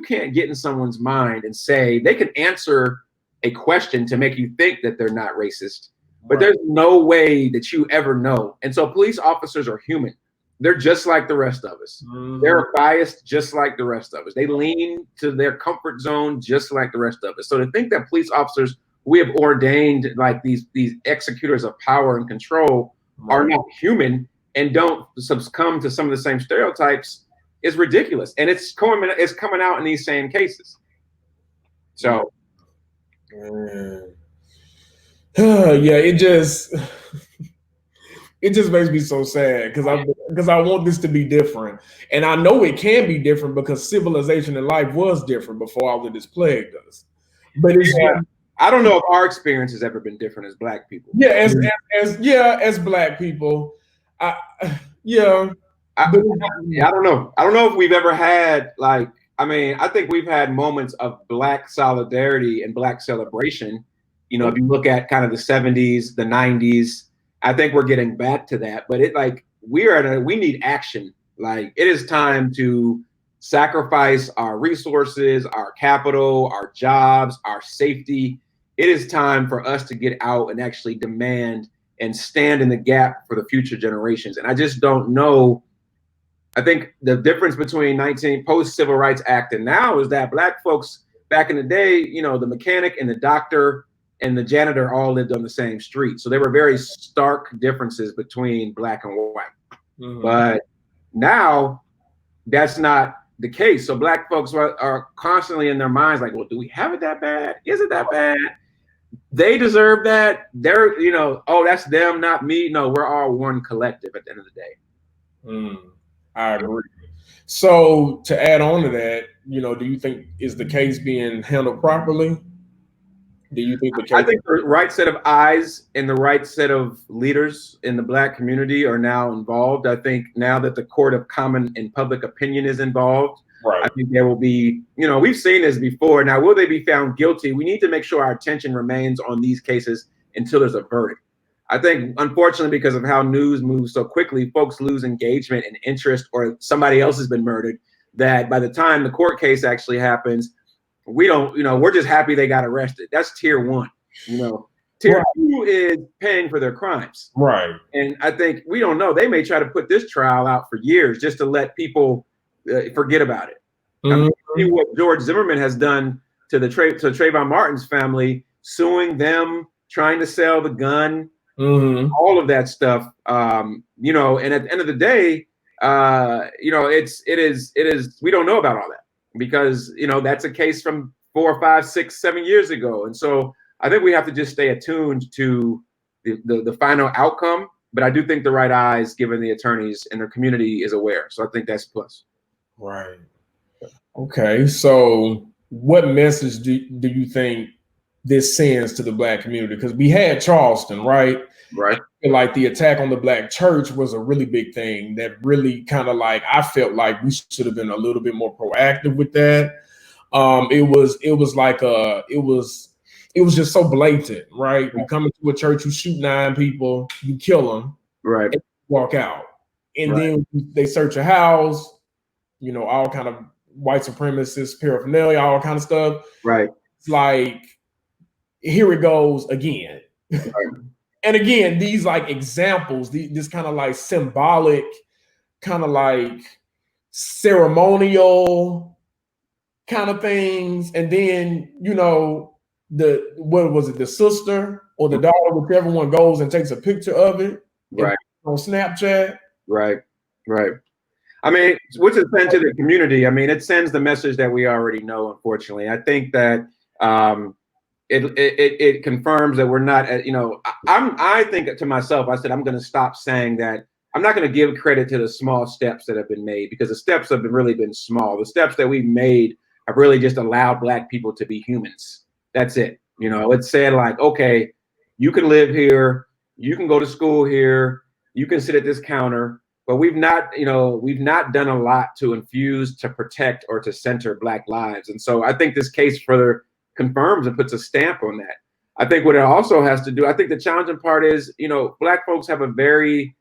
can't get in someone's mind and say they can answer a question to make you think that they're not racist, but there's no way that you ever know. And so police officers are human. They're just like the rest of us. They're biased just like the rest of us. They lean to their comfort zone just like the rest of us. So to think that police officers we have ordained like these executors of power and control are not human and don't succumb to some of the same stereotypes is ridiculous. And it's coming out in these same cases. So yeah, it just makes me so sad because I want this to be different. And I know it can be different because civilization and life was different before all of this plagued us. But it's I don't know if our experience has ever been different as Black people. Yeah, as Black people, I don't know. I don't know if we've ever had like. I mean, I think we've had moments of Black solidarity and Black celebration. You know, if you look at kind of the 70s, the 90s, I think we're getting back to that. But we need action. Like it is time to sacrifice our resources, our capital, our jobs, our safety. It is time for us to get out and actually demand and stand in the gap for the future generations. And I just don't know. I think the difference between post-Civil Rights Act and now is that Black folks back in the day, you know, the mechanic and the doctor and the janitor all lived on the same street. So there were very stark differences between Black and white. Mm-hmm. But now that's not the case. So Black folks are constantly in their minds like, well, do we have it that bad? Is it that bad? They deserve that. They're, you know, oh, that's them, not me. No, we're all one collective at the end of the day. I agree. So to add on to that, you know, do you think is the case being handled properly? Do you think I think the right set of eyes and the right set of leaders in the Black community are now involved. I think now that the court of common and public opinion is involved, right. I think there will be, you know, we've seen this before. Now, will they be found guilty? We need to make sure our attention remains on these cases until there's a verdict. I think, unfortunately, because of how news moves so quickly, folks lose engagement and interest, or somebody else has been murdered, that by the time the court case actually happens, we don't, you know, we're just happy they got arrested. That's tier one. You know, tier two is paying for their crimes. Right. And I think we don't know. They may try to put this trial out for years just to let people forget about it. Mm-hmm. I mean, see what George Zimmerman has done to to Trayvon Martin's family, suing them, trying to sell the gun, all of that stuff. You know, and at the end of the day, you know, it is. We don't know about all that, because, you know, that's a case from 4, 5, 6, 7 years ago. And so I think we have to just stay attuned to the final outcome. But I do think the right eyes, given the attorneys and their community, is aware. So I think that's a plus. Right. Okay. So what message do you think this sends to the Black community? Because we had Charleston, right? Right. Like the attack on the Black church was a really big thing that really kind of like, I felt like we should have been a little bit more proactive with that. It was just so blatant, right? You come into a church, you shoot 9 people, you kill them, right, and walk out. And then they search a house, you know, all kind of white supremacist paraphernalia, all kind of stuff. Right. It's like, here it goes again. Right. And again, these like examples, this kind of like symbolic, kind of like ceremonial kind of things. And then, you know, the sister or the daughter, whichever one goes and takes a picture of it, right, on Snapchat. Right. I mean, which is sent to the community. I mean, it sends the message that we already know, unfortunately. I think that it confirms that we're not, you know, I think to myself, I said, I'm going to stop saying that. I'm not going to give credit to the small steps that have been made, because the steps have really been small. The steps that we've made have really just allowed Black people to be humans. That's it. You know, it said like, okay, you can live here, you can go to school here, you can sit at this counter, but we've not done a lot to infuse, to protect, or to center Black lives. And so I think this case further confirms and puts a stamp on that. I think what it also has to do, I think the challenging part is, you know, Black folks have a very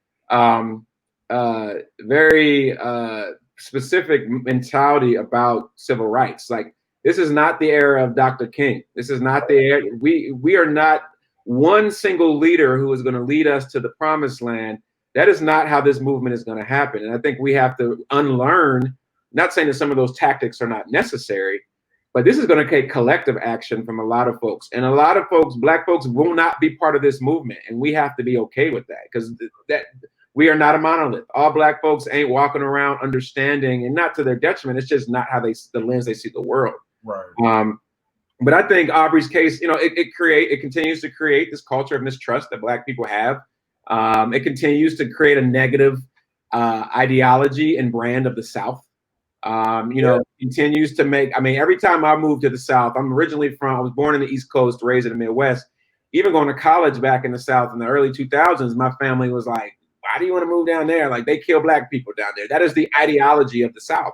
specific mentality about civil rights. Like, this is not the era of Dr. King. This is not the era. We are not one single leader who is going to lead us to the promised land. That is not how this movement is going to happen. And I think we have to unlearn, not saying that some of those tactics are not necessary, But this is going to take collective action from a lot of folks. And a lot of folks, Black folks, will not be part of this movement. And we have to be okay with that, because we are not a monolith. All Black folks ain't walking around understanding, and not to their detriment. It's just not how the lens they see the world. Right. But I think Arbery's case, it continues to create this culture of mistrust that Black people have. It continues to create a negative ideology and brand of the South. Continues to make, every time I moved to the South, I was born in the East Coast, raised in the Midwest. Even going to college back in the South in the early 2000s, my family was like, why do you want to move down there? Like, they kill Black people down there. That is the ideology of the South.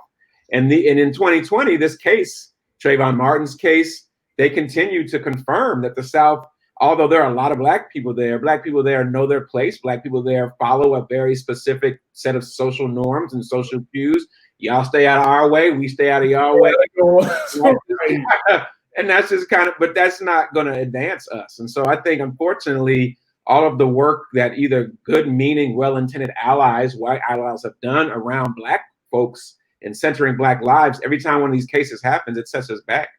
And in 2020, this case, Trayvon Martin's case, they continue to confirm that the South, although there are a lot of Black people there know their place. Black people there follow a very specific set of social norms and social cues. Y'all stay out of our way, we stay out of y'all way. And that's just but that's not going to advance us. And so I think, unfortunately, all of the work that either good-meaning, well-intended allies, white allies, have done around Black folks and centering Black lives, every time one of these cases happens, it sets us back.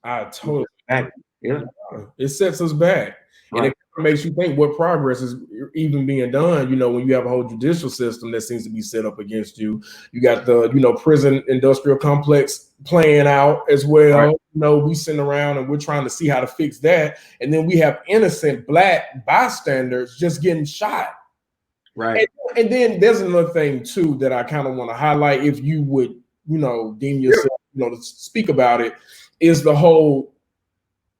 I totally back. Yeah. It sets us back. Right. And it makes you think what progress is even being done, when you have a whole judicial system that seems to be set up against you. You got the, prison industrial complex playing out as well. Right. We sitting around and we're trying to see how to fix that. And then we have innocent Black bystanders just getting shot. Right. And then there's another thing too that I kind of want to highlight, if you would, deem yourself, to speak about it, is the whole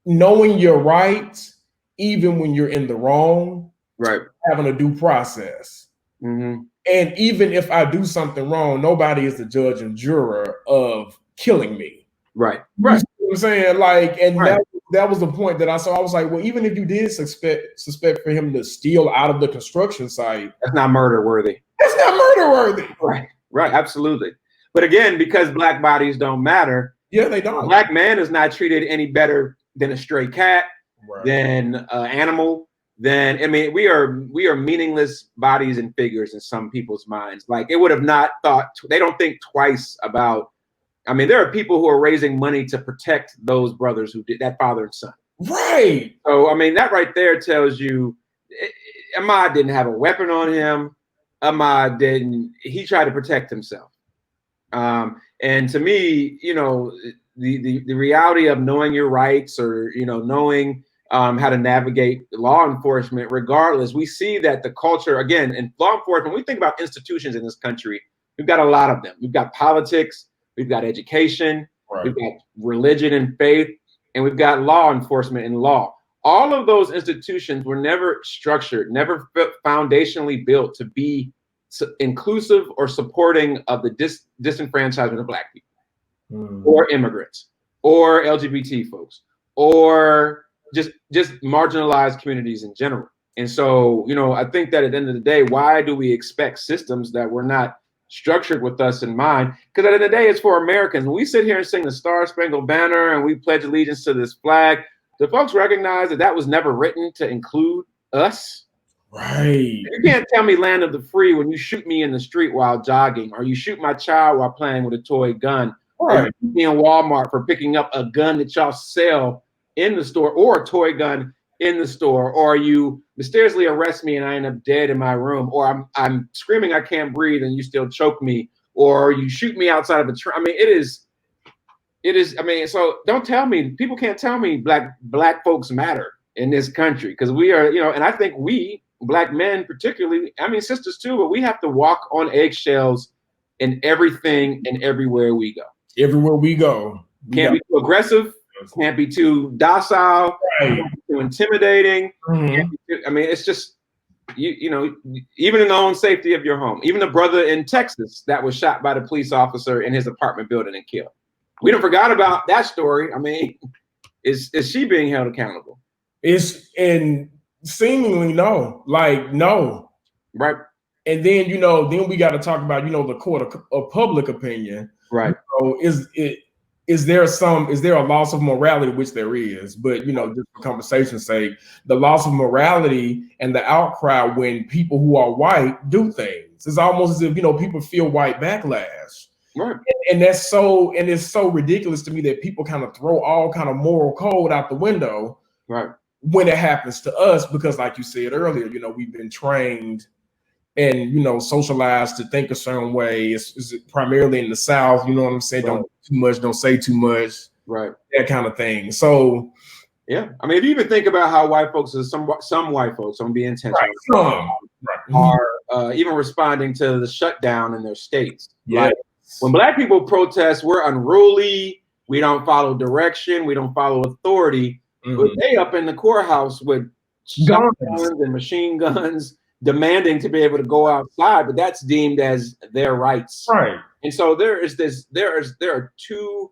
knowing your rights, even when you're in the wrong, right? Having a due process. Mm-hmm. And even if I do something wrong, nobody is the judge and juror of killing me. Right. Right. You know what I'm saying? Like, and right. that was the point that I saw. I was like, well, even if you did suspect for him to steal out of the construction site, that's not murder worthy. That's not murder worthy. Right. Right. Absolutely. But again, because Black bodies don't matter. Yeah, they don't. A Black man is not treated any better than a stray cat, right, than an animal. We are meaningless bodies and figures in some people's minds. Like, it would have not thought, they don't think twice about, there are people who are raising money to protect those brothers who did that, father and son. Right. So, that right there tells you, Ahmaud didn't have a weapon on him. He tried to protect himself. And to me, the reality of knowing your rights, or, knowing how to navigate law enforcement, regardless, we see that the culture, again, in law enforcement, when we think about institutions in this country, we've got a lot of them. We've got politics, we've got education, right, we've got religion and faith, and we've got law enforcement and law. All of those institutions were never structured, never foundationally built to be inclusive or supporting of the disenfranchisement of Black people, or immigrants, or LGBT folks, or just marginalized communities in general. And so, I think that at the end of the day, why do we expect systems that were not structured with us in mind? Because at the end of the day, it's for Americans. When we sit here and sing the Star Spangled Banner and we pledge allegiance to this flag, do folks recognize that was never written to include us? Right. You can't tell me land of the free when you shoot me in the street while jogging, or you shoot my child while playing with a toy gun, right, or me in Walmart for picking up a gun that y'all sell in the store, or a toy gun in the store, or you mysteriously arrest me and I end up dead in my room, or I'm screaming I can't breathe and you still choke me, or you shoot me outside of a train. It is. So don't tell me, people can't tell me black folks matter in this country, because we are, and I think we, Black men particularly, sisters too, but we have to walk on eggshells in everything and everywhere we go. Everywhere we go. Can't be too aggressive. Can't be too docile. Right. Can't be too intimidating. Mm-hmm. It's just, even in the own safety of your home. Even the brother in Texas that was shot by the police officer in his apartment building and killed. We don't forgot about that story. Is she being held accountable? And seemingly no. Right. And then, then we got to talk about, the court of public opinion. Right. So is there a loss of morality, which there is, but just for conversation's sake, the loss of morality and the outcry when people who are white do things. It's almost as if, people feel white backlash. Right. And that's so, and it's so ridiculous to me that people kind of throw all kind of moral code out the window, right, when it happens to us, because like you said earlier, you know, we've been trained and, you know, socialized to think a certain way. It's primarily in the South, you know what I'm saying? Right. Don't do too much, don't say too much, right. that kind of thing. So yeah, I mean, if you even think about how white folks, some white folks, I'm gonna be intentional, are even responding to the shutdown in their states. Yeah. Like when Black people protest, we're unruly. We don't follow direction. We don't follow authority. But they up in the courthouse with shotguns and machine guns, demanding to be able to go outside, but that's deemed as their rights. Right. And so there are two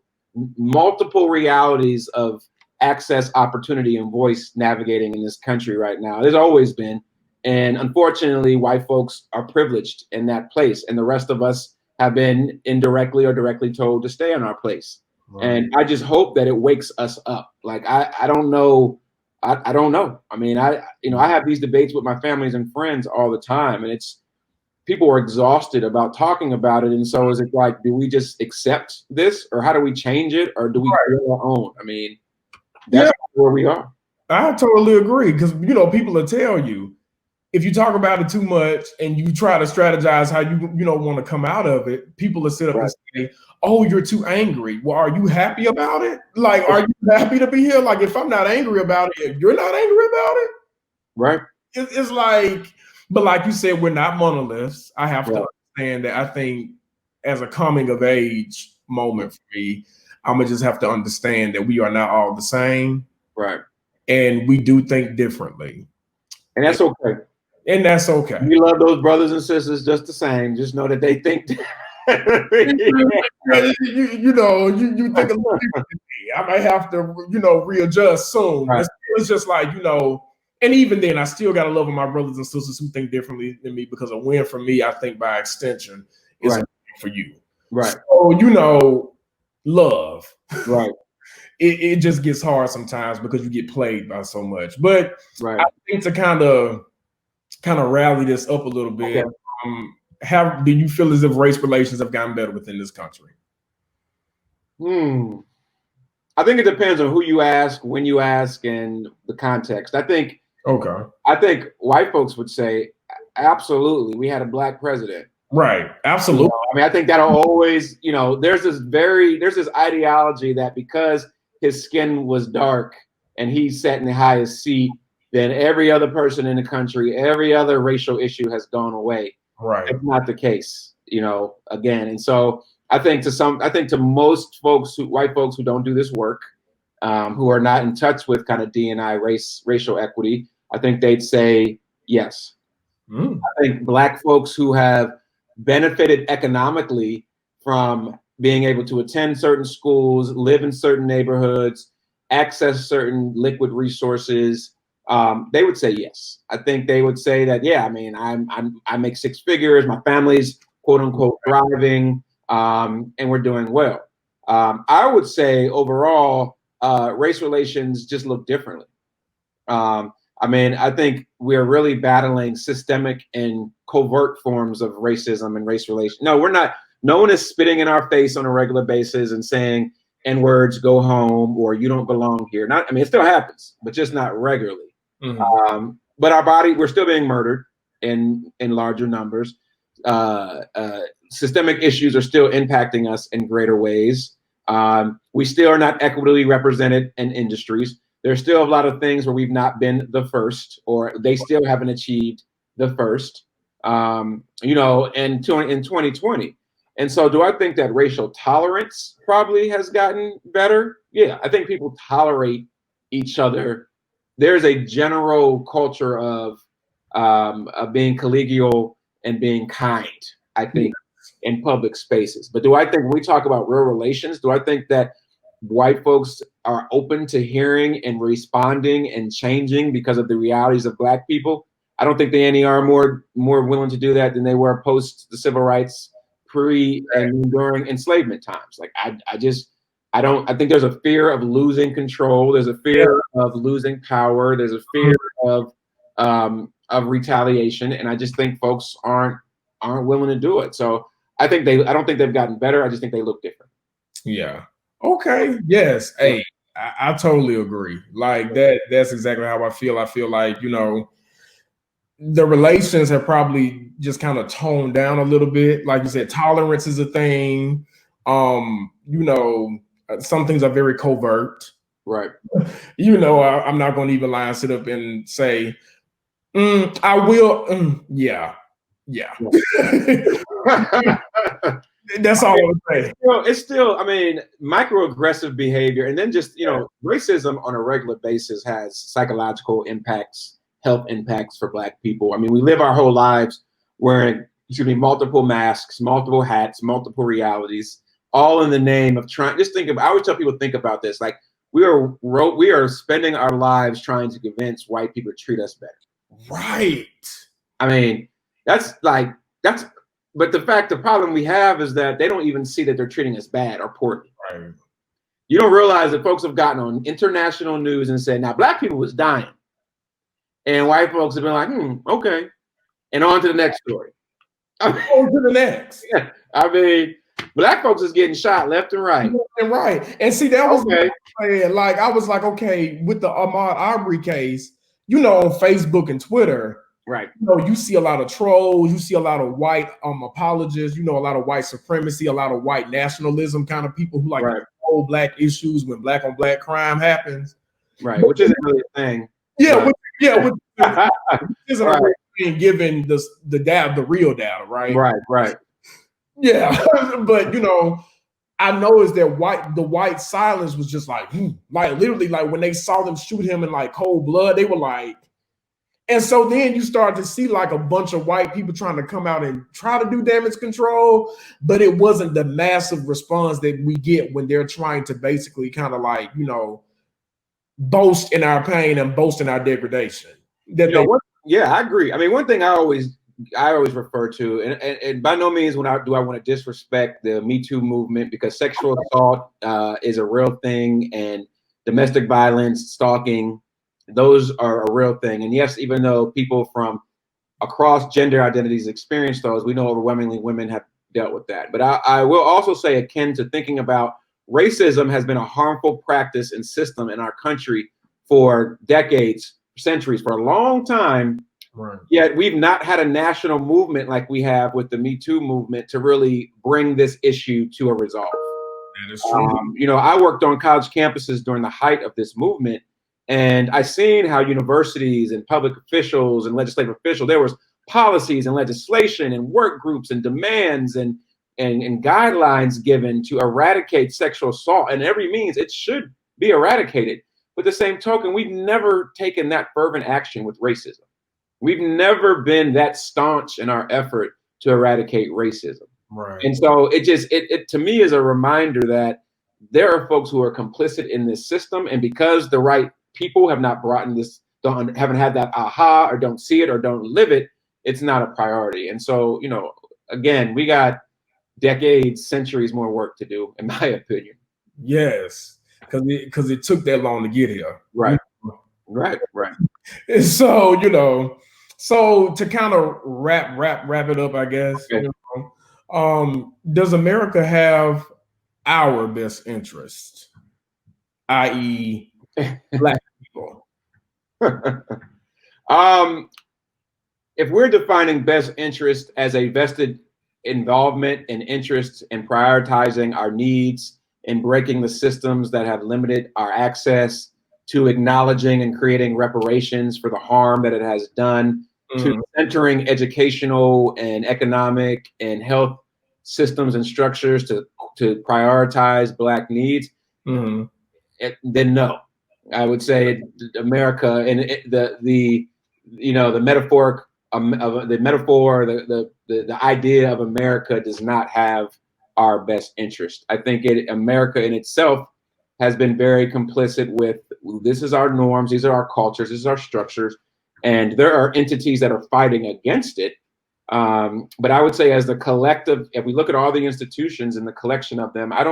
multiple realities of access, opportunity, and voice navigating in this country right now. There's always been. And unfortunately, white folks are privileged in that place. And the rest of us have been indirectly or directly told to stay in our place. Right. And I just hope that it wakes us up. Like, I don't know. I don't know. I mean, I have these debates with my families and friends all the time, and people are exhausted about talking about it. And so is it like, do we just accept this, or how do we change it, or do we create our own? I mean, that's where we are. I totally agree, because, you know, people will tell you, if you talk about it too much and you try to strategize how you want to come out of it, people will sit up and say, oh, you're too angry. Well, are you happy about it? Like, are you happy to be here? Like, if I'm not angry about it, you're not angry about it? Right. It's like, but like you said, we're not monoliths. I have to understand that. I think as a coming of age moment for me, I'm going to just have to understand that we are not all the same. Right. And we do think differently. And that's okay. And that's okay. We love those brothers and sisters just the same. Just know that they think. you think a little differently. I might have to, readjust soon. Right. It's just like, and even then, I still got to love my brothers and sisters who think differently than me, because a win for me, I think by extension, is a win for you. Right. So, love. Right. It just gets hard sometimes because you get played by so much. But I think to kind of rally this up a little bit, do you feel as if race relations have gotten better within this country? I think it depends on who you ask, when you ask, and the context. I think white folks would say, absolutely, we had a Black president. Right. Absolutely. I mean, I think that'll always, there's this ideology that because his skin was dark and he sat in the highest seat, then every other person in the country, every other racial issue has gone away. Right. It's not the case, again. And so I think to most folks, white folks who don't do this work, who are not in touch with kind of D&I racial equity, I think they'd say yes. I think Black folks who have benefited economically from being able to attend certain schools, live in certain neighborhoods, access certain liquid resources, they would say yes. I think they would say that, yeah, I mean, I make six figures, my family's quote unquote thriving, and we're doing well. I would say overall, race relations just look differently. I mean, I think we're really battling systemic and covert forms of racism and race relations. No, we're not. No one is spitting in our face on a regular basis and saying N-words, go home, or you don't belong here. I mean, it still happens, but just not regularly. But we're still being murdered in larger numbers. Systemic issues are still impacting us in greater ways. We still are not equitably represented in industries. There's still a lot of things where we've not been the first, or they still haven't achieved the first, in 2020. And so do I think that racial tolerance probably has gotten better? Yeah, I think people tolerate each other. There's a general culture of being collegial and being kind, I think, in public spaces. But do I think when we talk about real relations, do I think that white folks are open to hearing and responding and changing because of the realities of Black people? I don't think they are more willing to do that than they were post the civil rights, pre and during enslavement times. Like I think there's a fear of losing control. There's a fear of losing power. There's a fear of retaliation. And I just think folks aren't willing to do it. So I don't think they've gotten better. I just think they look different. Yeah. Okay. Yes. Hey, I totally agree. Like that's exactly how I feel. I feel like, the relations have probably just kind of toned down a little bit. Like you said, tolerance is a thing. Some things are very covert. Right. I'm not going to even lie and sit up and say, I will. Yeah. That's all I would say. It's still, I mean, microaggressive behavior, and then just, racism on a regular basis has psychological impacts, health impacts for Black people. I mean, we live our whole lives wearing, multiple masks, multiple hats, multiple realities, all in the name of trying. I always tell people, think about this. Like, we are spending our lives trying to convince white people to treat us better. Right. I mean, but the problem we have is that they don't even see that they're treating us bad or poorly. Right. You don't realize that folks have gotten on international news and said, now Black people was dying. And white folks have been like, okay. And on to the next story. On to the next. Yeah. I mean, Black folks is getting shot left and right. And see, that was like, I was like, okay, with the Ahmaud Arbery case, on Facebook and Twitter, right? You see a lot of trolls, you see a lot of white apologists, a lot of white supremacy, a lot of white nationalism kind of people who like hold Black issues when Black on Black crime happens. Right, which isn't really a thing. Yeah, which isn't a real thing given the real data, right? Right. Yeah, but I noticed that the white silence was just like literally, like when they saw them shoot him in like cold blood, they were like, and so then you start to see like a bunch of white people trying to come out and try to do damage control, but it wasn't the massive response that we get when they're trying to basically kind of like, boast in our pain and boast in our degradation. I agree. I mean, one thing I always refer to, and by no means do I want to disrespect the Me Too movement, because sexual assault is a real thing, and domestic violence, stalking, those are a real thing. And yes, even though people from across gender identities experience those, we know overwhelmingly women have dealt with that. But I will also say, akin to thinking about racism has been a harmful practice and system in our country for decades, centuries, for a long time. Right. Yet we've not had a national movement like we have with the Me Too movement to really bring this issue to a resolve. That is true. I worked on college campuses during the height of this movement, and I seen how universities and public officials and legislative officials, there was policies and legislation and work groups and demands and guidelines given to eradicate sexual assault, and every means it should be eradicated. But the same token, we've never taken that fervent action with racism. We've never been that staunch in our effort to eradicate racism. Right. And so it to me is a reminder that there are folks who are complicit in this system, and because the right people have not brought in this, haven't had that aha, or don't see it, or don't live it, it's not a priority. And so, again, we got decades, centuries more work to do, in my opinion. Yes, because it took that long to get here. Right. And so, so to kind of wrap it up, I guess. Okay. Does America have our best interest, i.e., Black people? If we're defining best interest as a vested involvement and interest in prioritizing our needs and breaking the systems that have limited our access, to acknowledging and creating reparations for the harm that it has done, to centering educational and economic and health systems and structures to prioritize Black needs, then no. I would say America, and the metaphor, the idea of America does not have our best interest. I think America in itself has been very complicit with, this is our norms, these are our cultures, this is our structures, and there are entities that are fighting against it. But I would say, as the collective, if we look at all the institutions and the collection of them, I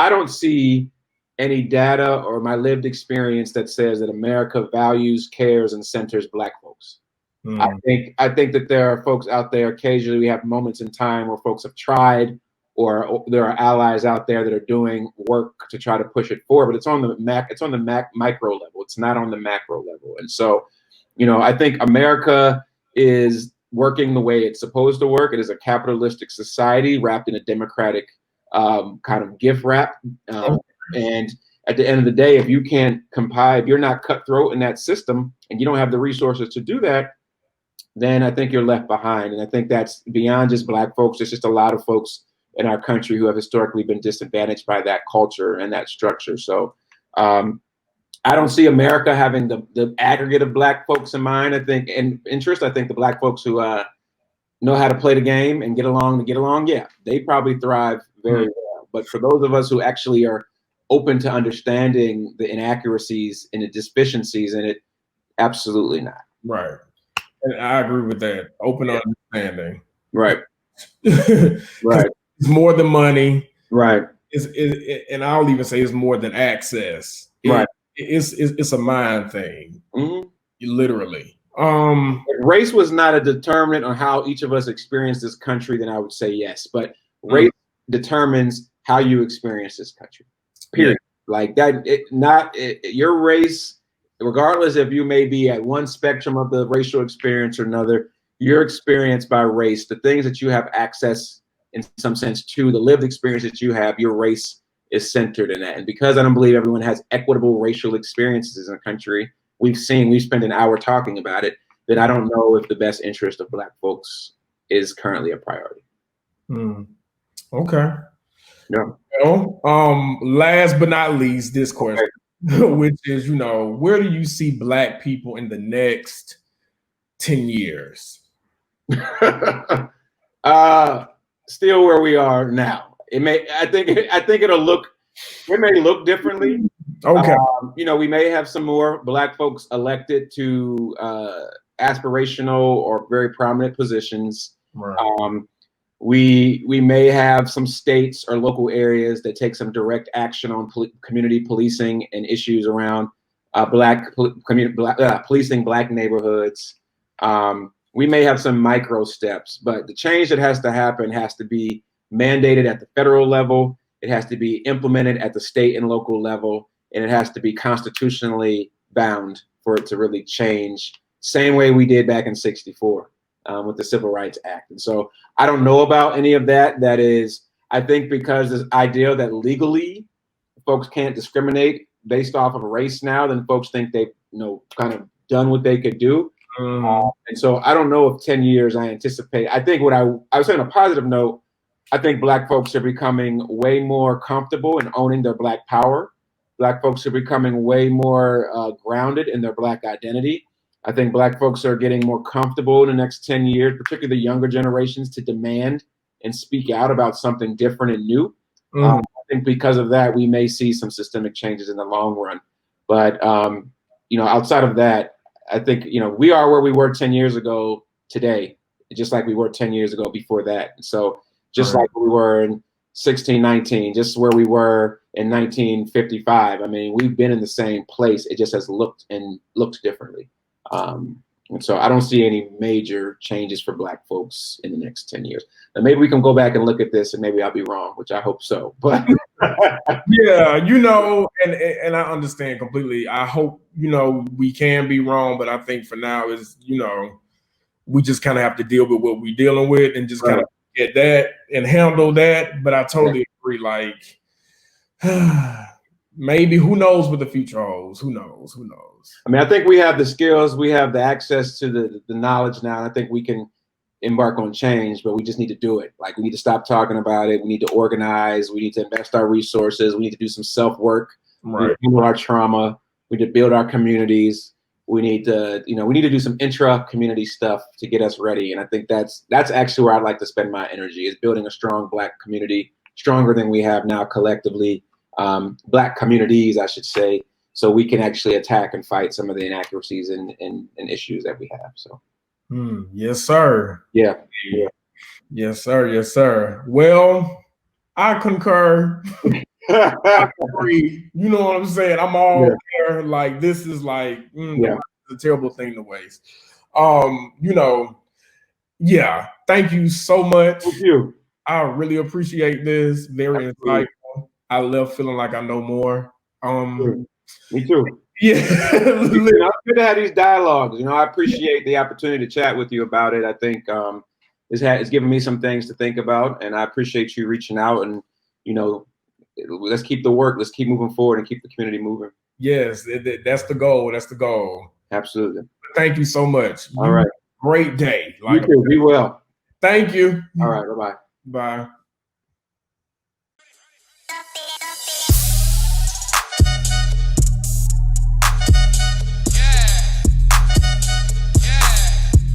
don't see any data or my lived experience that says that America values, cares, and centers Black folks. I think that there are folks out there. Occasionally, we have moments in time where folks have tried, or there are allies out there that are doing work to try to push it forward. But it's on the micro level. It's not on the macro level. And so, I think America is working the way it's supposed to work. It is a capitalistic society wrapped in a democratic kind of gift wrap. And at the end of the day, if you can't comply, if you're not cutthroat in that system and you don't have the resources to do that, then I think you're left behind. And I think that's beyond just Black folks. There's just a lot of folks in our country who have historically been disadvantaged by that culture and that structure. So I don't see America having the aggregate of Black folks in mind. I think, and interest, I think the Black folks who know how to play the game and get along, yeah, they probably thrive very well. But for those of us who actually are open to understanding the inaccuracies and the deficiencies in it, absolutely not. Right. And I agree with that. Open understanding. Right. Right. It's more than money. Right. And I'll even say it's more than access. Right. It's a mind thing. Literally. If race was not a determinant on how each of us experience this country, then I would say yes. But race determines how you experience this country. Period. Yeah. Like that. Your race, regardless if you may be at one spectrum of the racial experience or another, your experience by race, the things that you have access in some sense to, the lived experience that you have, your race is centered in that. And because I don't believe everyone has equitable racial experiences in the country, we've spent an hour talking about it, that I don't know if the best interest of Black folks is currently a priority. Okay. Yeah. Well, last but not least, this question, which is, where do you see Black people in the next 10 years? Still where we are now. It may look differently. Okay. We may have some more Black folks elected to aspirational or very prominent positions. Right. We may have some states or local areas that take some direct action on community policing and issues around policing Black neighborhoods. We may have some micro steps, but the change that has to happen has to be mandated at the federal level. It has to be implemented at the state and local level, and it has to be constitutionally bound for it to really change. Same way we did back in '64 with the Civil Rights Act. And so I don't know about any of that. That is, I think because this idea that legally folks can't discriminate based off of race now, then folks think they've kind of done what they could do. And so I don't know if 10 years I anticipate. I think what I was saying on a positive note, I think Black folks are becoming way more comfortable in owning their Black power. Black folks are becoming way more grounded in their Black identity. I think Black folks are getting more comfortable in the next 10 years, particularly the younger generations, to demand and speak out about something different and new. I think because of that, we may see some systemic changes in the long run. But, outside of that, I think, we are where we were 10 years ago today, just like we were 10 years ago before that. So just like we were in 1619, just where we were in 1955. I mean, we've been in the same place. It just has looked differently. And so I don't see any major changes for Black folks in the next 10 years. And maybe we can go back and look at this and maybe I'll be wrong, which I hope so. But yeah, and I understand completely. I hope, we can be wrong, but I think for now is, we just kind of have to deal with what we're dealing with and just kind of get that and handle that. But I totally agree. Like, maybe, who knows what the future holds? Who knows? I mean, I think we have the skills, we have the access to the knowledge now. And I think we can embark on change, but we just need to do it. Like, we need to stop talking about it. We need to organize. We need to invest our resources. We need to do some self-work. Right. We need to heal our trauma. We need to build our communities. We need to, we need to do some intra-community stuff to get us ready. And I think that's actually where I'd like to spend my energy, is building a strong Black community, stronger than we have now collectively, Black communities, I should say, so we can actually attack and fight some of the inaccuracies and issues that we have. So. Yes, sir. Yeah. Yes, sir. Well, I concur. I agree. You know what I'm saying? I'm all there. Like, this is like, it's a terrible thing to waste. You know, yeah. Thank you so much. Thank you. I really appreciate this. Very insightful. I left feeling like I know more. Me too. Yeah. It's good to have these dialogues. You know, I appreciate the opportunity to chat with you about it. I think it's given me some things to think about, and I appreciate you reaching out. And you know, let's keep the work. Let's keep moving forward and keep the community moving. Yes, that's the goal. That's the goal. Absolutely. Thank you so much. All right. Great day. You too. Be well. Thank you. All right. Bye-bye. Bye.